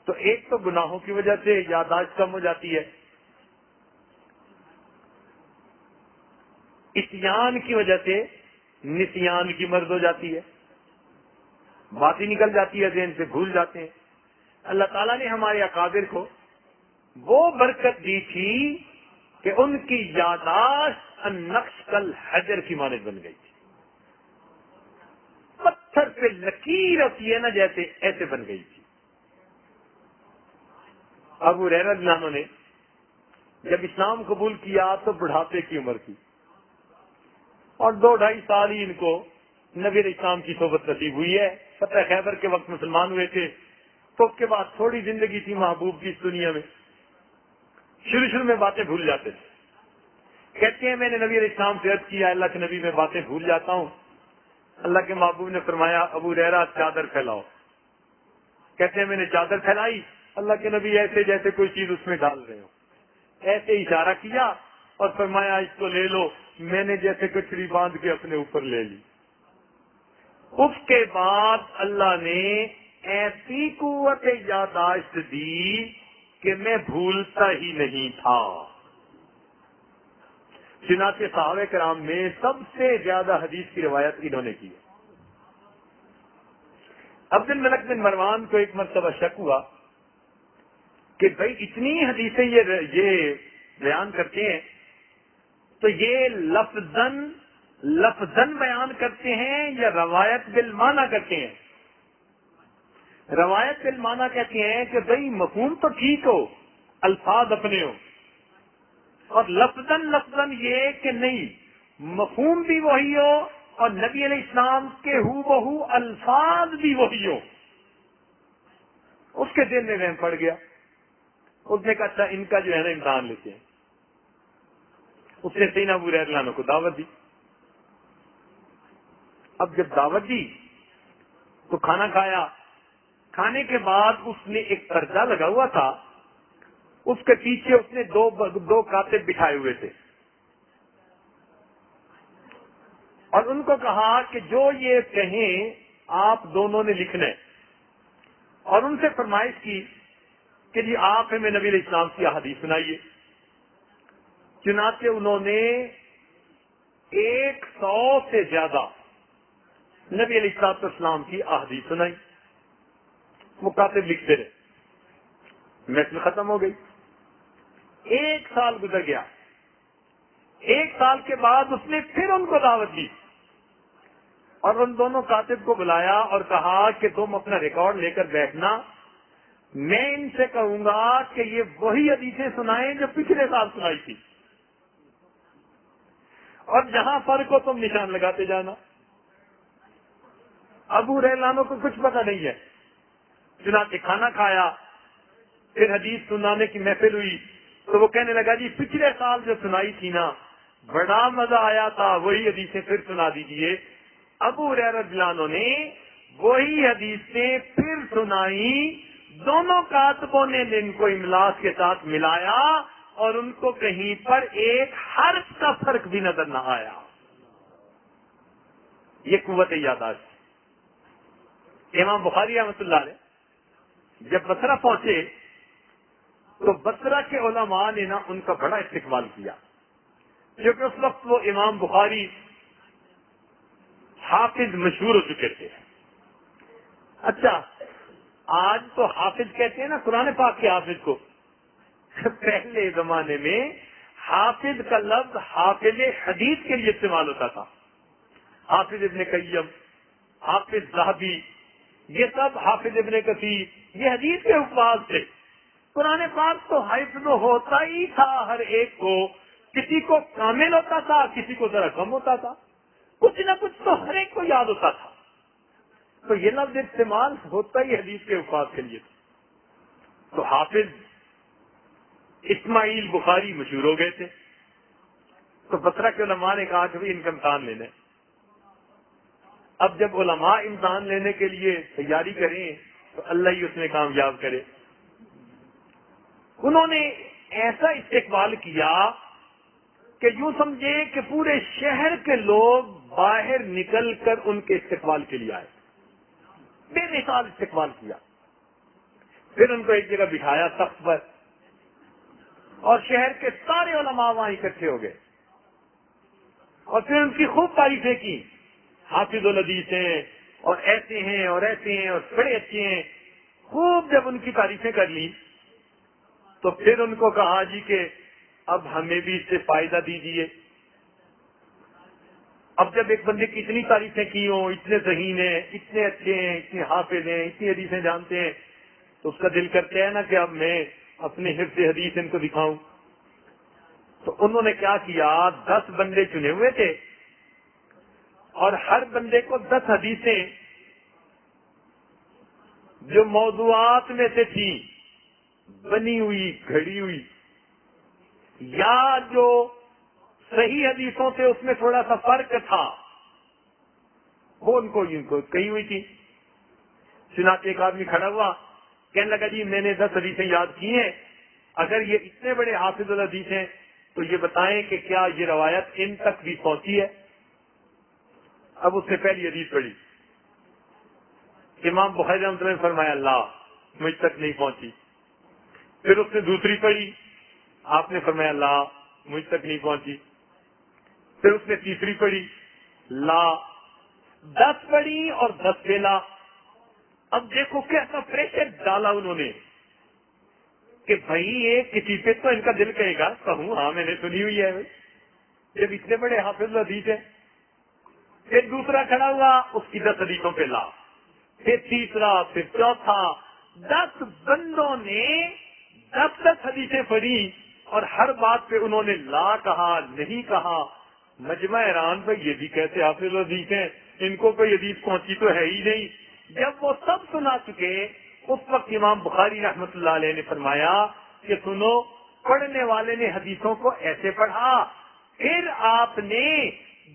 S2: تو ایک تو گناہوں کی وجہ سے یادداشت کم ہو جاتی ہے، عصیان کی وجہ سے نسیان کی مرض ہو جاتی ہے، باتیں نکل جاتی ہے، ذہن سے بھول جاتے ہیں۔ اللہ تعالیٰ نے ہمارے اکابر کو وہ برکت دی تھی کہ ان کی یادداشت النقش کل حجر کی مانند بن گئی تھی، پتھر پہ لکیر ہوتی ہے نا جیسے، ایسے بن گئی تھی۔ ابو ہریرہ رضی اللہ عنہ نے جب اسلام قبول کیا تو بڑھاپے کی عمر تھی، اور 2-2.5 سال ہی ان کو نبی علیہ السلام کی صحبت نصیب ہوئی ہے۔ فتح خیبر کے وقت مسلمان ہوئے تھے، تو اس کے بعد تھوڑی زندگی تھی محبوب کی اس دنیا میں، شروع میں باتیں بھول جاتے تھے۔ کہتے ہیں میں نے نبی علیہ السلام سے عرض کیا، اللہ کے نبی میں باتیں بھول جاتا ہوں۔ اللہ کے محبوب نے فرمایا ابو ہریرہ چادر پھیلاؤ۔ کہتے ہیں میں نے چادر پھیلائی، اللہ کے نبی ایسے جیسے کوئی چیز اس میں ڈال رہے ہو، ایسے اشارہ کیا اور فرمایا اس کو لے لو۔ میں نے جیسے کچھڑی باندھ کے اپنے اوپر لے لی۔ اس کے بعد اللہ نے ایسی قوت یادداشت دی کہ میں بھولتا ہی نہیں تھا۔ چنانچہ صحابہ کرام میں سب سے زیادہ حدیث کی روایت انہوں نے کی ہے۔ عبد الملک بن مروان کو ایک مرتبہ شک ہوا کہ بھائی اتنی حدیثیں یہ بیان کرتے ہیں تو یہ لفظاً بیان کرتے ہیں یا روایت بالمعنی کرتے ہیں؟ روایت بالمعنی کہتے ہیں کہ بھئی مفہوم تو ٹھیک ہو، الفاظ اپنے ہو، اور لفظاً یہ کہ نہیں مفہوم بھی وہی ہو اور نبی علیہ السلام کے ہو بہو الفاظ بھی وہی ہو۔ اس کے دل میں وہم پڑ گیا، اس نے کہا اچھا ان کا جو ہے نا امتحان لیتے ہیں۔ اس نے سیدنا ابو ہریرہ عنہ کو دعوت دی۔ اب جب دعوت دی تو کھانا کھایا، کھانے کے بعد اس نے ایک پردہ لگا ہوا تھا، اس کے پیچھے اس نے دو کاتب بٹھائے ہوئے تھے، اور ان کو کہا کہ جو یہ کہیں آپ دونوں نے لکھنا ہے، اور ان سے فرمائش کی کہ جی آپ ہمیں نبی علیہ السلام کی احادیث سنائیے۔ چنانچہ انہوں نے 100 سے زیادہ نبی علیہ السلام کی احادیث سنائی۔ وہ کاتب لکھتے رہے، محفل ختم ہو گئی۔ 1 سال گزر گیا۔ 1 سال کے بعد اس نے پھر ان کو دعوت دی، اور ان دونوں کاتب کو بلایا اور کہا کہ تم اپنا ریکارڈ لے کر بیٹھنا، میں ان سے کہوں گا کہ یہ وہی حدیثیں سنائیں جو پچھلے سال سنائی تھی، اور جہاں فرق ہو تم نشان لگاتے جانا۔ ابو ریلانوں کو کچھ پتہ نہیں ہے، چنانچہ کھانا کھایا، پھر حدیث سنانے کی محفل ہوئی تو وہ کہنے لگا جی پچھلے سال جو سنائی تھی نا بڑا مزہ آیا تھا، وہی حدیثیں پھر سنا دیجیے۔ ابو ہریرہ رضی اللہ عنہ نے وہی حدیثیں پھر سنائی، دونوں کاتبوں نے ان کو املاس کے ساتھ ملایا اور ان کو کہیں پر ایک حرف کا فرق بھی نظر نہ آیا۔ یہ قوت یادداشت۔ امام بخاری رحمۃ اللہ علیہ جب بصرہ پہنچے تو بصرہ کے علماء نے نا ان کا بڑا استقبال کیا، کیونکہ اس وقت وہ امام بخاری حافظ مشہور ہو چکے تھے۔ اچھا آج تو حافظ کہتے ہیں نا قرآن پاک کے حافظ کو، پہلے زمانے میں حافظ کا لفظ حافظ حدیث کے لیے استعمال ہوتا تھا۔ حافظ ابن قیم، حافظ ذہبی، یہ سب حافظ ابن کثیر یہ حدیث کے الفاظ تھے۔ قرآن پاک تو حفظ ہوتا ہی تھا ہر ایک کو، کسی کو کامل ہوتا تھا، کسی کو ذرا کم ہوتا تھا، کچھ نہ کچھ تو ہر ایک کو یاد ہوتا تھا، تو یہ لفظ استعمال ہوتا ہی حدیث کے الفاظ کے لیے تھا۔ تو حافظ اسماعیل بخاری مشہور ہو گئے تھے، تو بصرہ کے علماء نے کہا کہ ان کا امتحان لینا ہے۔ اب جب علماء امتحان لینے کے لیے تیاری کریں تو اللہ ہی اس میں کامیاب کرے۔ انہوں نے ایسا استقبال کیا کہ یوں سمجھے کہ پورے شہر کے لوگ باہر نکل کر ان کے استقبال کے لیے آئے، بے مثال استقبال کیا۔ پھر ان کو ایک جگہ بٹھایا تخت پر، اور شہر کے سارے علماء وہاں اکٹھے ہو گئے، اور پھر ان کی خوب تعریفیں کی، حافظ الحدیث ہیں اور ایسے ہیں اور ایسے ہیں اور بڑے اچھے ہیں۔ خوب جب ان کی تعریفیں کر لی تو پھر ان کو کہا جی کہ اب ہمیں بھی اس سے فائدہ دیجیے۔ اب جب ایک بندے کی اتنی تعریفیں کی ہوں، اتنے ذہین ہیں، اتنے اچھے ہیں، اتنے حافظ ہیں، اتنی حدیثیں جانتے ہیں، تو اس کا دل کرتا ہے نا کہ اب میں اپنے حفظ حدیث ان کو دکھاؤں۔ تو انہوں نے کیا کیا، 10 بندے چنے ہوئے تھے اور ہر بندے کو 10 حدیثیں جو موضوعات میں سے تھی، بنی ہوئی گھڑی ہوئی یا جو صحیح حدیثوں سے اس میں تھوڑا سا فرق تھا، وہ ان کو کہی ہوئی تھی۔ چنانچہ ایک آدمی کھڑا ہوا، کہنے لگا جی میں نے 10 حدیثیں یاد کی ہیں، اگر یہ اتنے بڑے حافظ الحدیث ہیں تو یہ بتائیں کہ کیا یہ روایت ان تک بھی پہنچی ہے۔ اب اس نے پہلی حدیث پڑھی، امام بخاری رحمۃ اللہ نے فرمایا اللہ مجھ تک نہیں پہنچی۔ پھر اس نے دوسری پڑھی، آپ نے فرمایا اللہ مجھ تک نہیں پہنچی۔ پھر اس نے تیسری پڑھی، لا 10 پڑھی اور 10 فیلا۔ اب دیکھو کیسا پریشر ڈالا انہوں نے کہ بھائی یہ کسی پہ تو ان کا دل کہے گا کہوں ہاں میں نے سنی ہوئی ہے، جب اتنے بڑے حافظ حدیث ہیں۔ پھر دوسرا کھڑا ہوا، اس کی 10 حدیثوں پہ لا، پھر تیسرا، پھر چوتھا، 10 بندوں نے 10 حدیثیں پڑھی اور ہر بات پہ انہوں نے لا کہا، نہیں کہا۔ مجمع حیران بھائی یہ بھی کیسے حافظ حدیث ہیں، ان کو کوئی حدیث پہنچی تو ہے ہی نہیں۔ جب وہ سب سنا چکے اس وقت امام بخاری رحمۃ اللہ علیہ نے فرمایا کہ سنو، پڑھنے والے نے حدیثوں کو ایسے پڑھا، پھر آپ نے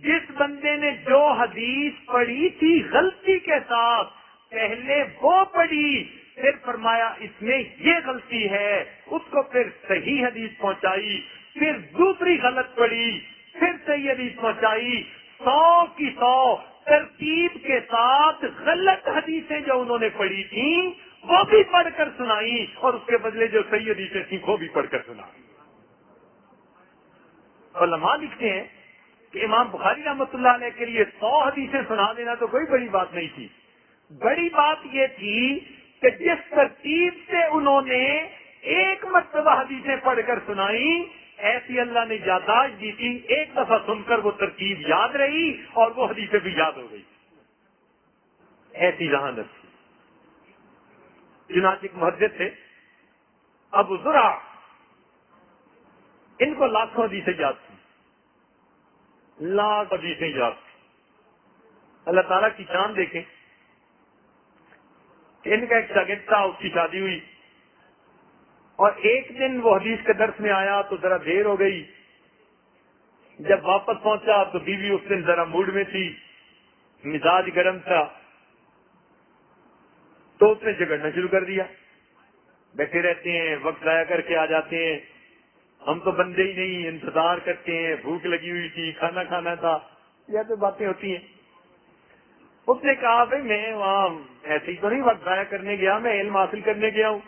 S2: جس بندے نے جو حدیث پڑھی تھی غلطی کے ساتھ پہلے وہ پڑھی، پھر فرمایا اس میں یہ غلطی ہے، اس کو پھر صحیح حدیث پہنچائی، پھر دوسری غلط پڑھی، پھر صحیح حدیث پہنچائی، 100 کی 100 ترتیب کے ساتھ غلط حدیثیں جو انہوں نے پڑھی تھیں وہ بھی پڑھ کر سنائی، اور اس کے بدلے جو صحیح حدیثیں تھیں وہ بھی پڑھ کر سنائی۔ علماء لکھتے ہیں کہ امام بخاری رحمۃ اللہ علیہ کے لیے 100 حدیثیں سنا دینا تو کوئی بڑی بات نہیں تھی، بڑی بات یہ تھی کہ جس ترتیب سے انہوں نے ایک مرتبہ حدیثیں پڑھ کر سنائی، ایسی اللہ نے یادداشت دی تھی، ایک دفعہ سن کر وہ ترتیب یاد رہی اور وہ حدیثیں بھی یاد ہو گئی۔ ایسی ذہانت تھی. چنانچہ ایک محدث تھے ابو زرع، ان کو لاکھوں حدیثیں یاد تھی، لاکھ حدیثیں یاد تھی. اللہ تعالیٰ کی شان دیکھیں کہ ان کا ایک شاگرد تھا، اس کی شادی ہوئی، اور ایک دن وہ حدیث کے درس میں آیا تو ذرا دیر ہو گئی. جب واپس پہنچا تو بیوی اس دن ذرا موڈ میں تھی، مزاج گرم تھا، تو اس نے جھگڑنا شروع کر دیا. بیٹھے رہتے ہیں، وقت ضائع کر کے آ جاتے ہیں، ہم تو بندے ہی نہیں، انتظار کرتے ہیں، بھوک لگی ہوئی تھی، کھانا کھانا تھا، یہ تو باتیں ہوتی ہیں. اس نے کہا بھائی میں وہاں ایسے ہی تو نہیں وقت ضائع کرنے گیا، میں علم حاصل کرنے گیا ہوں.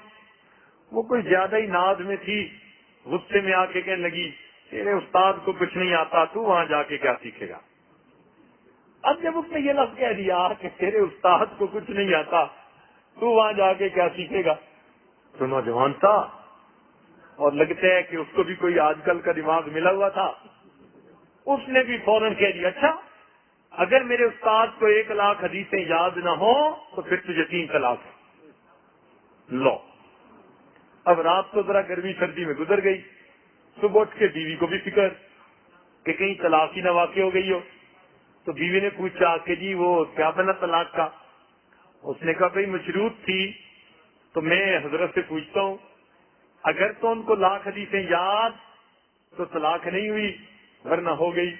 S2: وہ کوئی زیادہ ہی ناز میں تھی، غصے میں آ کے کہنے لگی تیرے استاد کو کچھ نہیں آتا، تو وہاں جا کے کیا سیکھے گا. اب جب اس نے یہ لفظ کہہ دیا کہ تیرے استاد کو کچھ نہیں آتا، تو وہاں جا کے کیا سیکھے گا، تو نوجوان تھا اور لگتا ہے کہ اس کو بھی کوئی آج کل کا دماغ ملا ہوا تھا. اس نے بھی فوراً کہہ دیا اچھا اگر میرے استاد کو 1,00,000 حدیثیں یاد نہ ہو تو پھر تجھے 3 طلاق ہے. لو، اب رات تو ذرا گرمی سردی میں گزر گئی. صبح اٹھ کے بیوی کو بھی فکر کہ کہیں طلاق ہی نہ واقع ہو گئی ہو. تو بیوی نے پوچھا کہ جی وہ کیا بنا طلاق کا. اس نے کہا بھائی مشروط تھی تو میں حضرت سے پوچھتا ہوں، اگر تو ان کو 1,00,000 حدیثیں یاد تو طلاق نہیں ہوئی ورنہ ہو گئی.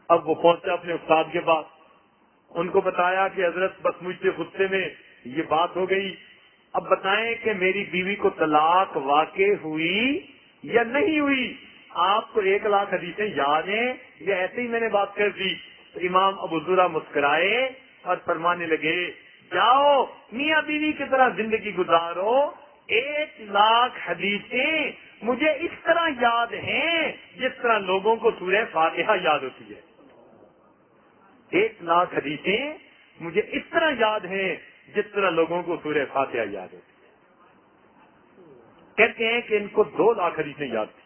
S2: اب وہ پہنچا اپنے استاد کے پاس، ان کو بتایا کہ حضرت بس مجھ سے غصے میں یہ بات ہو گئی، اب بتائیں کہ میری بیوی کو طلاق واقع ہوئی یا نہیں ہوئی. آپ کو 1,00,000 حدیثیں یاد ہیں یا ایسے ہی میں نے بات کر دی. تو امام ابو زرع مسکرائے اور فرمانے لگے جاؤ میاں بیوی کی طرح زندگی گزارو، 1,00,000 حدیثیں مجھے اس طرح یاد ہیں جس طرح لوگوں کو سورہ فاتحہ یاد ہوتی ہے. 1,00,000 حدیثیں مجھے اس طرح یاد ہیں جس طرح لوگوں کو سورہ فاتحہ یاد ہوتی ہے. کہتے ہیں کہ ان کو 2,00,000 حدیثیں یاد تھی.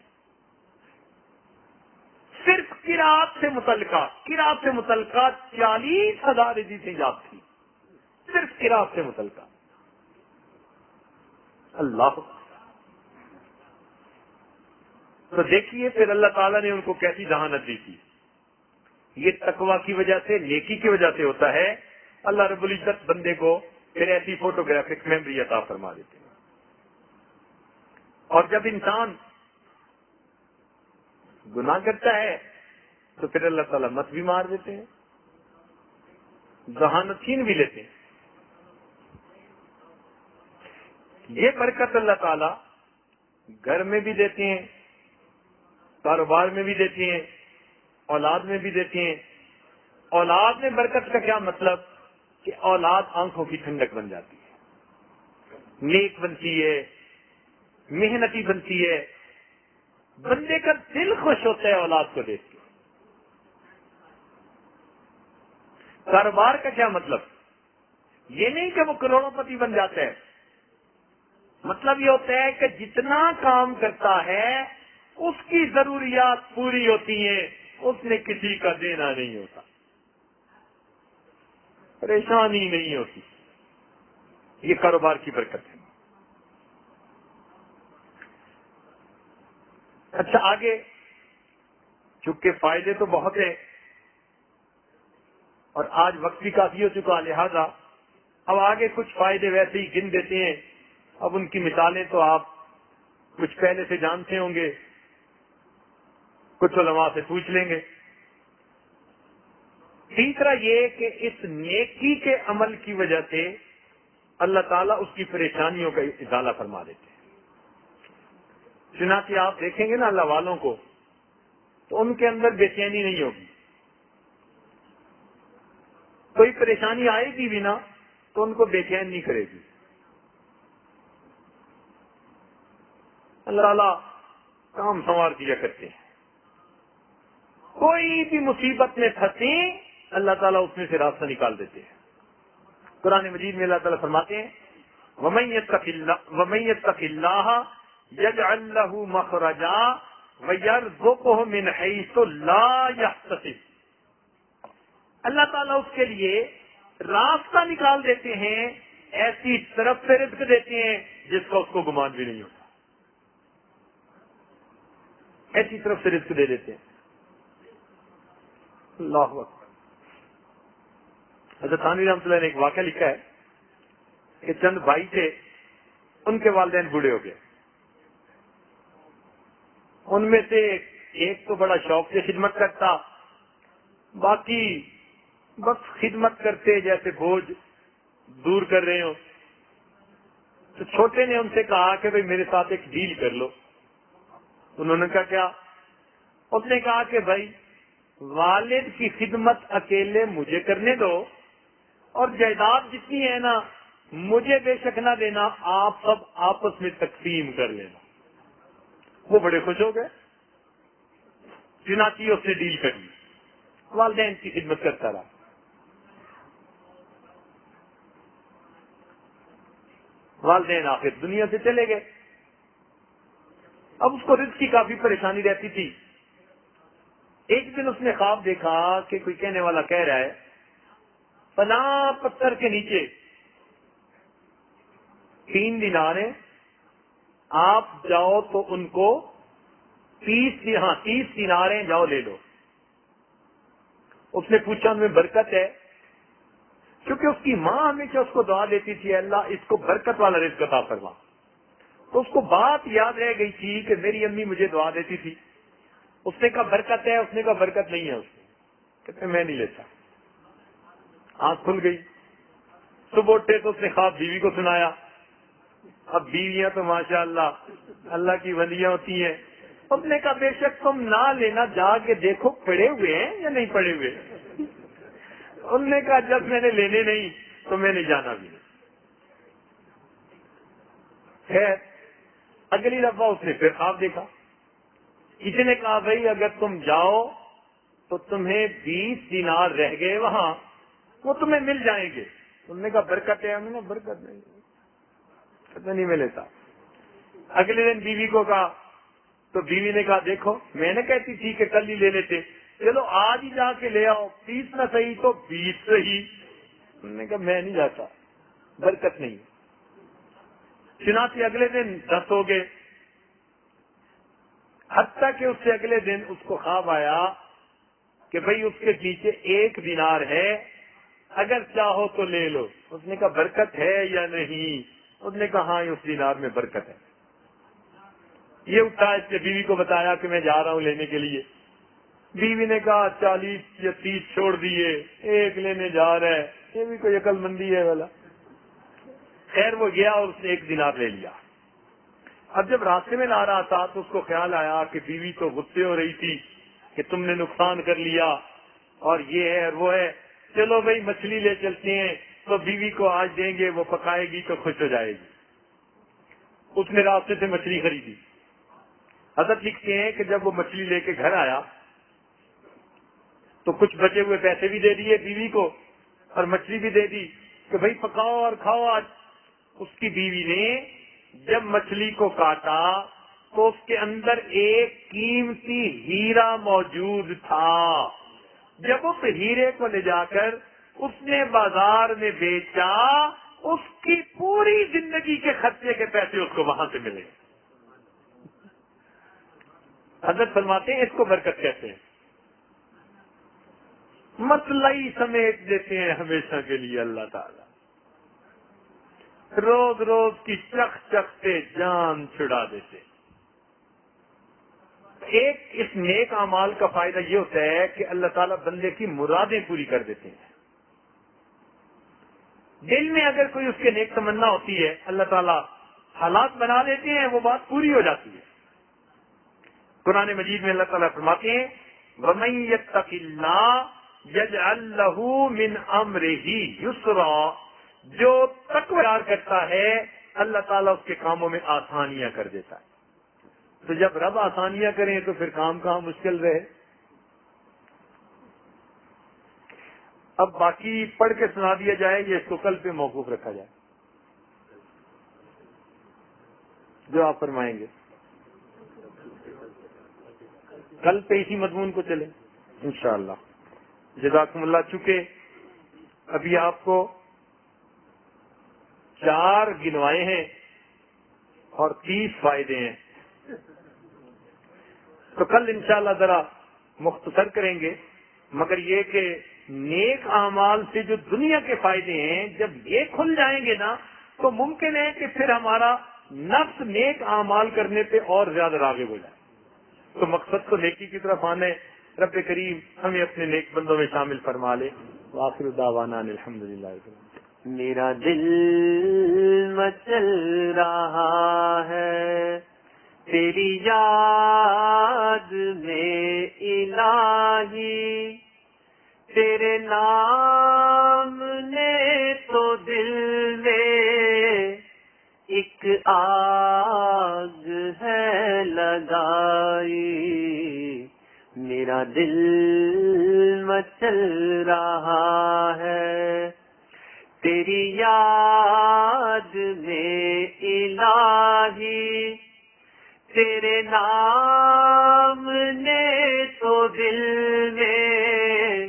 S2: صرف قرات سے متعلقہ 40,000 حدیثیں یاد تھی، صرف قرات سے متعلقہ. اللہ، تو دیکھیے پھر اللہ تعالیٰ نے ان کو کیسی ذہانت دی تھی. یہ تقوی کی وجہ سے، نیکی کی وجہ سے ہوتا ہے. اللہ رب العزت بندے کو پھر ایسی فوٹوگرافک میموری عطا فرما دیتے ہیں. اور جب انسان گناہ کرتا ہے تو پھر اللہ تعالیٰ مت بھی مار دیتے ہیں، ذہانت چھین بھی لیتے ہیں. یہ برکت اللہ تعالیٰ گھر میں بھی دیتے ہیں، کاروبار میں بھی دیتے ہیں، اولاد میں بھی دیتے ہیں. اولاد میں برکت کا کیا مطلب کہ اولاد آنکھوں کی ٹھنڈک بن جاتی ہے، نیک بنتی ہے، محنتی بنتی ہے، بندے کا دل خوش ہوتا ہے اولاد کو دیکھ کے. کاروبار کا کیا مطلب؟ یہ نہیں کہ وہ کروڑوں پتی بن جاتا ہے. مطلب یہ ہوتا ہے کہ جتنا کام کرتا ہے اس کی ضروریات پوری ہوتی ہیں، اس نے کسی کا دینا نہیں ہوتا، پریشانی نہیں ہوتی. یہ کاروبار کی برکت ہے. اچھا آگے، چونکہ فائدے تو بہت ہیں اور آج وقت بھی کافی ہو چکا، لہذا اب آگے کچھ فائدے ویسے ہی گن دیتے ہیں. اب ان کی مثالیں تو آپ کچھ پہلے سے جانتے ہوں گے، کچھ علماء سے پوچھ لیں گے. تیسرا یہ کہ اس نیکی کے عمل کی وجہ سے اللہ تعالیٰ اس کی پریشانیوں کا ازالہ فرما دیتے ہیں. چنانچہ آپ دیکھیں گے نا اللہ والوں کو تو ان کے اندر بے چینی نہیں ہوگی. کوئی پریشانی آئے گی بھی نا تو ان کو بے چین نہیں کرے گی. اللہ تعالیٰ کام سنوار دیا کرتے ہیں. کوئی بھی مصیبت میں پھنسے اللہ تعالیٰ اس میں سے راستہ نکال دیتے ہیں. قرآن مجید میں اللہ تعالیٰ فرماتے ہیں وَمَن يَتَّقِ اللَّهَ يَجْعَل لَّهُ مَخْرَجًا وَيَرْزُقْهُ مِنْ حَيْثُ لَا يَحْتَسِبُ. اللہ تعالیٰ اس کے لیے راستہ نکال دیتے ہیں، ایسی طرف سے رزق دیتے ہیں جس کا اس کو گمان بھی نہیں ہوتا، ایسی طرف سے رزق دے دیتے ہیں۔ اللہ اکبر۔ حضرت تھانوی رحمۃ اللہ نے ایک واقعہ لکھا ہے کہ چند بھائی تھے، ان کے والدین بوڑھے ہو گئے، ان میں سے ایک تو بڑا شوق سے خدمت کرتا، باقی بس خدمت کرتے جیسے بوجھ دور کر رہے ہو۔ تو چھوٹے نے ان سے کہا کہ بھئی میرے ساتھ ایک ڈیل کر لو۔ انہوں نے کہا کیا؟ اس نے کہا کہ بھائی والد کی خدمت اکیلے مجھے کرنے دو، اور جائیداد جتنی ہے نا مجھے بے شک نہ دینا، آپ سب آپس میں تقسیم کر لینا۔ وہ بڑے خوش ہو گئے، چنانچہ اس نے ڈیل کر لی، والدین کی خدمت کرتا رہا۔ والدین آخر دنیا سے چلے گئے۔ اب اس کو رزق کی کافی پریشانی رہتی تھی۔ ایک دن اس نے خواب دیکھا کہ کوئی کہنے والا کہہ رہا ہے فلاں پتھر کے نیچے 3 دینار ہیں، آپ جاؤ تو ان کو 30 دینار ہیں، جاؤ لے لو۔ اس نے پوچھا ان میں برکت ہے؟ کیونکہ اس کی ماں ہمیشہ اس کو دعا دیتی تھی اللہ اس کو برکت والا رزق عطا فرما، تو اس کو بات یاد رہ گئی تھی کہ میری امی مجھے دعا دیتی تھی۔ اس نے کہا برکت ہے؟ اس نے کہا برکت نہیں ہے۔ اس نے کہتے میں نہیں لیتا۔ آنکھ کھل گئی، صبح اٹھے تو اس نے خواب بیوی کو سنایا۔ اب بیویاں تو ماشاء اللہ کی ولیاں ہوتی ہیں۔ اس نے کہا بے شک تم نہ لینا، جا کے دیکھو پڑے ہوئے ہیں یا نہیں پڑے ہوئے۔ انہوں نے کہا جب میں نے لینے نہیں تو میں نے جانا بھی نہیں۔ خیر اگلی دفعہ اس نے پھر خواب دیکھا، کسی نے کہا بھائی اگر تم جاؤ تو تمہیں 20 دینار رہ گئے وہاں، وہ تمہیں مل جائیں گے۔ انہوں نے کہا برکت ہے؟ انہوں نے برکت نہیں، کہتے نہیں میں لیتا۔ اگلے دن بیوی کو کہا تو بیوی نے کہا دیکھو میں نے کہتی تھی کہ کل ہی لے لیتے، چلو آج ہی جا کے لے آؤ، 30 نہ صحیح تو 20 صحیح۔ انہوں نے کہا میں نہیں جاتا، برکت نہیں۔ چنانچہ اگلے دن 10 ہو گئے، حتیٰ کہ اس سے اگلے دن اس کو خواب آیا کہ بھئی اس کے پیچھے 1 دینار ہے، اگر چاہو تو لے لو۔ اس نے کہا برکت ہے یا نہیں؟ اس نے کہا ہاں اس دینار میں برکت ہے۔ یہ اٹھا اس نے بیوی کو بتایا کہ میں جا رہا ہوں لینے کے لیے۔ بیوی نے کہا 40 یا 30 چھوڑ دیے، 1 لینے جا رہا ہے، یہ بھی کوئی عقل مندی ہے والا۔ خیر وہ گیا اور اس نے 1 دینار لے لیا۔ اب جب راستے میں لا رہا تھا تو اس کو خیال آیا کہ بیوی تو غصے ہو رہی تھی کہ تم نے نقصان کر لیا اور یہ ہے اور وہ ہے، چلو بھائی مچھلی لے چلتے ہیں تو بیوی کو آج دیں گے، وہ پکائے گی تو خوش ہو جائے گی۔ اس نے راستے سے مچھلی خریدی۔ حضرت لکھتے ہیں کہ جب وہ مچھلی لے کے گھر آیا تو کچھ بچے ہوئے پیسے بھی دے دیے بیوی کو اور مچھلی بھی دے دی کہ بھائی پکاؤ اور کھاؤ آج۔ اس کی بیوی نے جب مچھلی کو کاٹا تو اس کے اندر ایک قیمتی ہیرا موجود تھا۔ جب اس ہیرے کو لے جا کر اس نے بازار میں بیچا، اس کی پوری زندگی کے خرچے کے پیسے اس کو وہاں سے ملے۔ حضرت فرماتے ہیں اس کو برکت کہتے ہیں۔ مسئلہ ہی سمیٹ دیتے ہیں ہمیشہ کے لیے اللہ تعالیٰ، روز روز کی چخ چخ سے جان چھڑا دیتے۔ ایک اس نیک اعمال کا فائدہ یہ ہوتا ہے کہ اللہ تعالیٰ بندے کی مرادیں پوری کر دیتے ہیں۔ دل میں اگر کوئی اس کے نیک تمنا ہوتی ہے اللہ تعالیٰ حالات بنا دیتے ہیں، وہ بات پوری ہو جاتی ہے۔ قرآن مجید میں اللہ تعالیٰ فرماتے ہیں وَمَن يَتَّقِ اللَّهَ يَجْعَل لَّهُ مِنْ أَمْرِهِ يُسْرًا، جو تقوی اختیار کرتا ہے اللہ تعالیٰ اس کے کاموں میں آسانیاں کر دیتا ہے۔ تو جب رب آسانیاں کریں تو پھر کام کہاں مشکل رہے۔ اب باقی پڑھ کے سنا دیا جائے، یہ اس کو کل پہ موقوف رکھا جائے جو آپ فرمائیں گے، کل پہ اسی مضمون کو چلے انشاءاللہ۔ جزاکم اللہ۔ چونکہ ابھی آپ کو 4 گنوائے ہیں اور 30 فائدے ہیں، تو کل انشاءاللہ ذرا مختصر کریں گے، مگر یہ کہ نیک اعمال سے جو دنیا کے فائدے ہیں جب یہ کھل جائیں گے نا تو ممکن ہے کہ پھر ہمارا نفس نیک اعمال کرنے پہ اور زیادہ راغب ہو جائے. تو مقصد تو نیکی کی طرف آنا ہے. رب کریم ہمیں اپنے نیک بندوں میں شامل فرما لے. وآخر دعوانا الحمدللہ.
S1: میرا دل مچل رہا ہے تیری یاد میں الہی، تیرے نام نے تو دل میں ایک آگ ہے لگائی. میرا دل مچل رہا ہے تیری یاد میں الہی، تیرے نام نے تو دل میں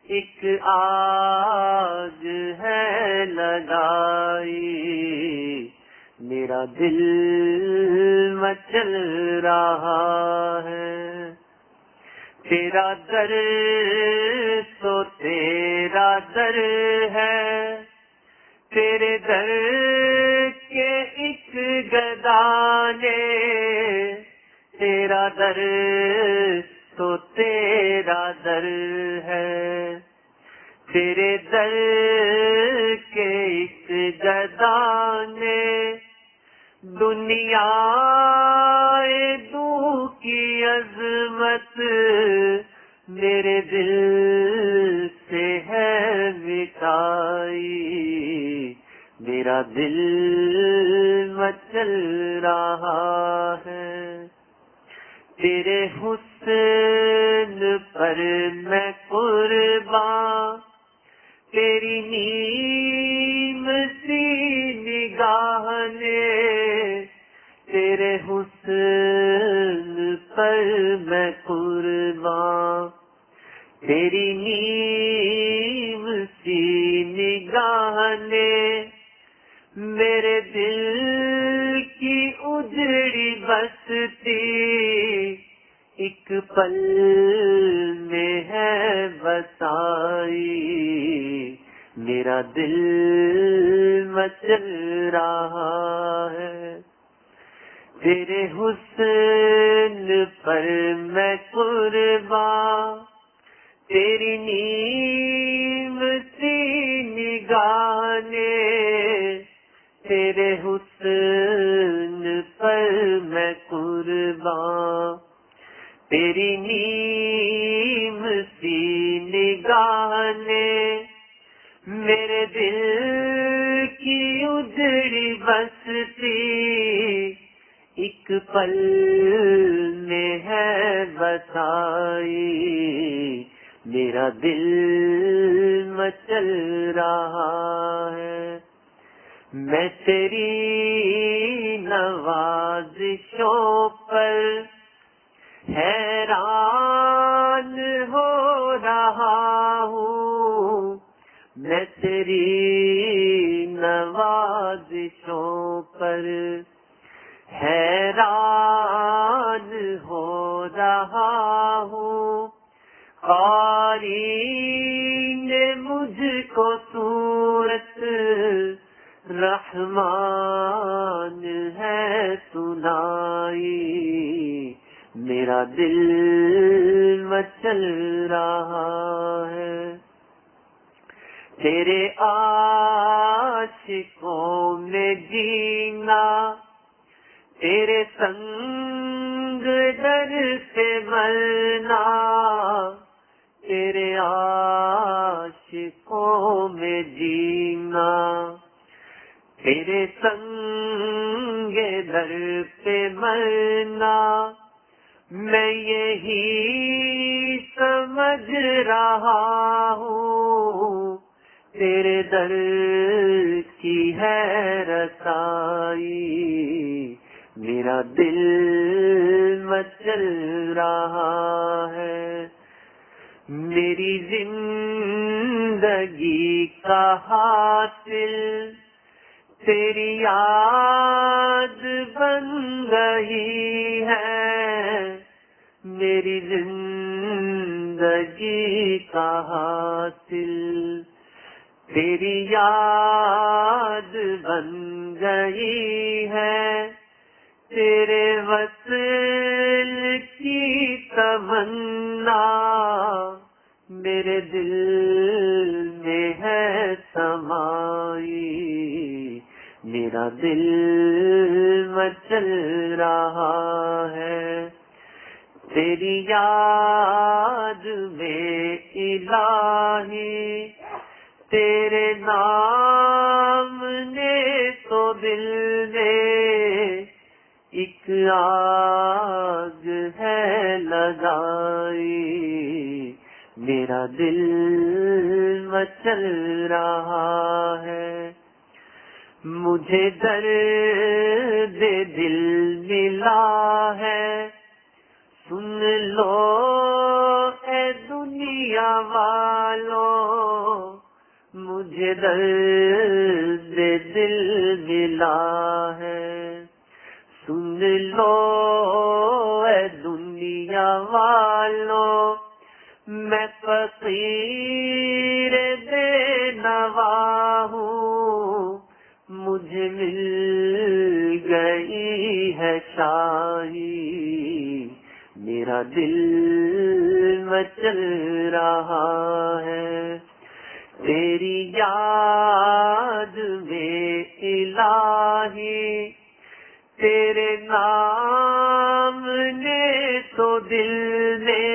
S1: ایک آگ ہے لگائی. میرا دل مچل رہا ہے تیرا در تو تیرا در ہے، تیرے در کے ایک گدا نے، تیرا در تو تیرا در ہے، تیرے در کے ایک گدا نے دنیا دو کی عظمت میرے دل سے ہے مٹائی. میرا دل مچل رہا ہے تیرے حسن پر میں قربان، تیری نیم سی نگاہ نے، تیرے حسن پر میں قربان، تیری نیم سی نگاہ نے میرے دل کی اجڑی بستی ایک پل میں ہے بسائی. میرا دل مچل رہا ہے تیرے حسن پر میں قربان، تیری نیم سی نگاہ نے، تیرے حسن پر میں قربان، تیری نیم سی نگاہ نے میرے دل کی اجڑی بستی ایک پل میں ہے بسائی. میرا دل مچل رہا ہے میں تیری نوازشوں پر حیران ہو رہا ہوں، میں تیری نوازشوں پر حیران ہو رہا ہوں. قاری نے مجھ کو صورت رحمان ہے سنائی. میرا دل مچل رہا ہے تیرے عاشقوں میں جینا، تیرے سنگ در سے مرنا، تیرے عاشقوں میں جینا، تیرے سنگ در پہ مرنا. میں یہی سمجھ رہا ہوں تیرے در کی ہے رسائی. میرا دل مچل رہا ہے میری زندگی زندگی کا حاصل تیری یاد بن گئی ہے، میری زندگی کا حاصل تیری یاد بن گئی ہے، تیرے وصل کی تمنا میرے دل میں ہے سمائی، میرا دل مچل رہا ہے تیری یاد میں الہی، تیرے نام نے تو دل میں ایک آگ ہے لگائی، میرا دل مچل رہا ہے، مجھے درد دل ملا ہے، سن لو اے دنیا والوں، مجھے درد دل ملا ہے، سن لو اے دنیا والوں، میں فقیر بے نوا ہوں، مجھے مل گئی ہے شاہی، میرا دل مچل رہا ہے تیری یاد میں الہی، تیرے نام نے تو دل میں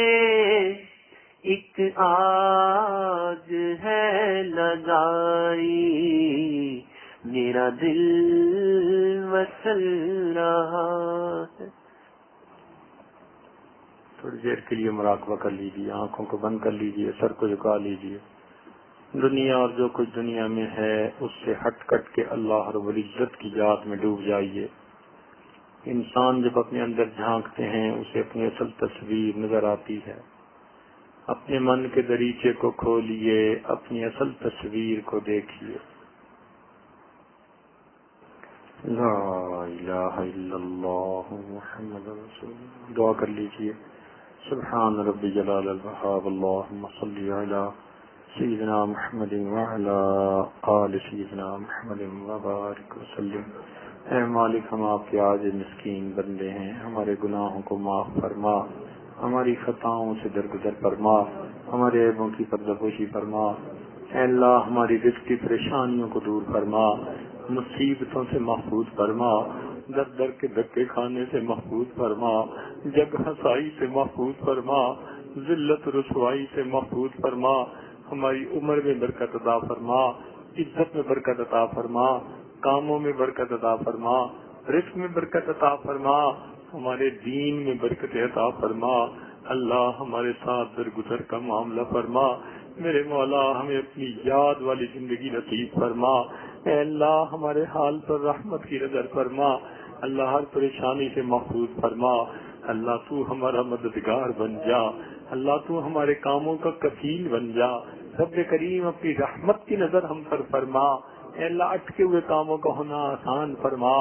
S1: ایک آگ ہے لگائی، میرا دل مچل رہا ہے۔
S2: تھوڑی دیر کے لیے مراقبہ کر لیجیے، آنکھوں کو بند کر لیجیے، سر کو جھکا لیجیے، دنیا اور جو کچھ دنیا میں ہے اس سے ہٹ کٹ کے اللہ رب العزت کی ذات میں ڈوب جائیے۔ انسان جب اپنے اندر جھانکتے ہیں اسے اپنی اصل تصویر نظر آتی ہے، اپنے من کے دریچے کو کھولیے، اپنی اصل تصویر کو دیکھیے۔ لا الہ الا اللہ محمد رسول اللہ، دعا کر لیجیے۔ سبحان رب جلال الوہاب، اللہم صلی علی سیدنا محمد وعلی آل سیدنا محمد وبارک وسلم۔ اے مالک، ہم آپ کے عاجز مسکین بندے ہیں، ہمارے گناہوں کو معاف فرما، ہماری خطاؤں سے درگزر فرما، ہمارے عیبوں کی پردہ پوشی فرما۔ اے اللہ، ہماری رزق کی پریشانیوں کو دور فرما، مصیبتوں سے محفوظ فرما، در در کے دھکے کھانے سے محفوظ فرما، جگ ہنسائی سے محفوظ فرما، ذلت رسوائی سے محفوظ فرما، ہماری عمر میں برکت عطا فرما، عزت میں برکت عطا فرما، کاموں میں برکت عطا فرما، رزق میں برکت عطا فرما، ہمارے دین میں برکت عطا فرما۔ اللہ، ہمارے ساتھ درگزر کا معاملہ فرما، میرے مولا ہمیں اپنی یاد والی زندگی نصیب فرما۔ اے اللہ، ہمارے حال پر رحمت کی نظر فرما، اللہ ہر پریشانی سے محفوظ فرما۔ اللہ تو ہمارا مددگار بن جا، اللہ تو ہمارے کاموں کا کفیل بن جا۔ رب کریم، اپنی رحمت کی نظر ہم پر فرما۔ اے اللہ، اٹکے ہوئے کاموں کا ہونا آسان فرما،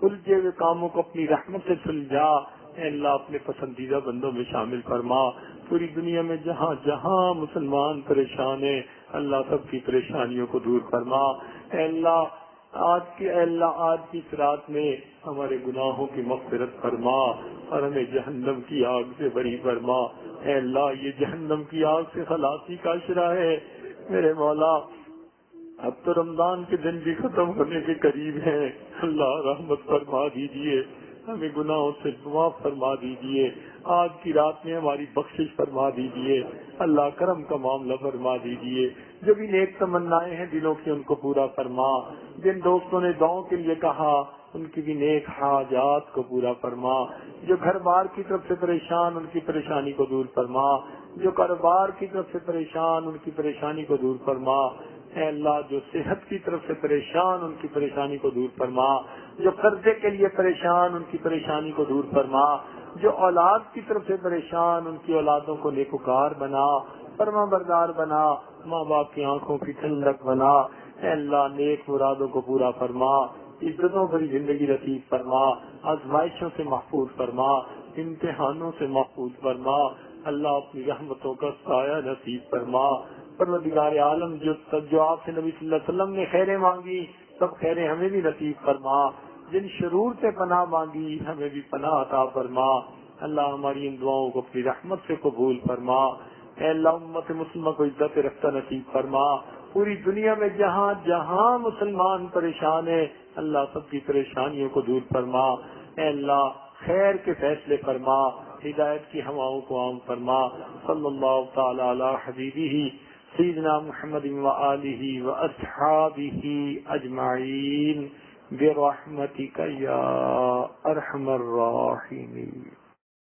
S2: الجھے ہوئے کاموں کو اپنی رحمت سے سلجھا۔ اے اللہ، اپنے پسندیدہ بندوں میں شامل فرما۔ پوری دنیا میں جہاں جہاں مسلمان پریشان ہیں، اللہ سب کی پریشانیوں کو دور فرما۔ اے اللہ، آج کی اس رات میں ہمارے گناہوں کی مغفرت فرما اور ہمیں جہنم کی آگ سے بری فرما۔ اے اللہ، یہ جہنم کی آگ سے خلاصی کا اشرا ہے میرے مولا۔ اب تو رمضان کے دن بھی ختم ہونے کے قریب ہیں، اللہ رحمت فرما دیجئے، ہمیں گناہوں سے معاف فرما دیجئے، آج کی رات میں ہماری بخشش فرما دیجئے، اللہ کرم کا معاملہ فرما دیجئے۔ جو بھی نیک تمنائیں ہیں دلوں کی ان کو پورا فرما، جن دوستوں نے دعاؤں کے لیے کہا ان کی بھی نیک حاجات کو پورا فرما، جو گھر بار کی طرف سے پریشان ان کی پریشانی کو دور فرما، جو کاروبار کی طرف سے پریشان ان کی پریشانی کو دور فرما۔ اے اللہ، جو صحت کی طرف سے پریشان ان کی پریشانی کو دور فرما، جو قرضے کے لیے پریشان ان کی پریشانی کو دور فرما۔ جو اولاد کی طرف سے پریشان ان کی اولادوں کو نیکوکار بنا، فرما بردار بنا، ماں باپ کی آنکھوں کی ٹھنڈک بنا۔ اے اللہ نیک مرادوں کو پورا فرما، عزتوں بھری زندگی نصیب فرما، آزمائشوں سے محفوظ فرما، امتحانوں سے محفوظ فرما۔ اللہ اپنی رحمتوں کا سایہ نصیب فرما۔ پروردگار عالم جو آپ سے نبی صلی اللہ علیہ وسلم نے خیریں مانگی سب خیریں ہمیں بھی نصیب فرما، جن شرور سے پناہ مانگی ہمیں بھی پناہ عطا فرما۔ اللہ ہماری ان دعاؤں کو اپنی رحمت سے قبول فرما۔ اے اللہ امت مسلمہ کو عزت رفتہ نصیب فرما۔ پوری دنیا میں جہاں جہاں مسلمان پریشان ہیں اللہ سب کی پریشانیوں کو دور فرما۔ اے اللہ خیر کے فیصلے فرما، ہدایت کی ہواؤں کو عام فرما۔ صلی اللہ تعالی علی حبیبہ سیدنا محمد وآلہ واصحابہ اجمعین برحمتک یا ارحم الراحمین۔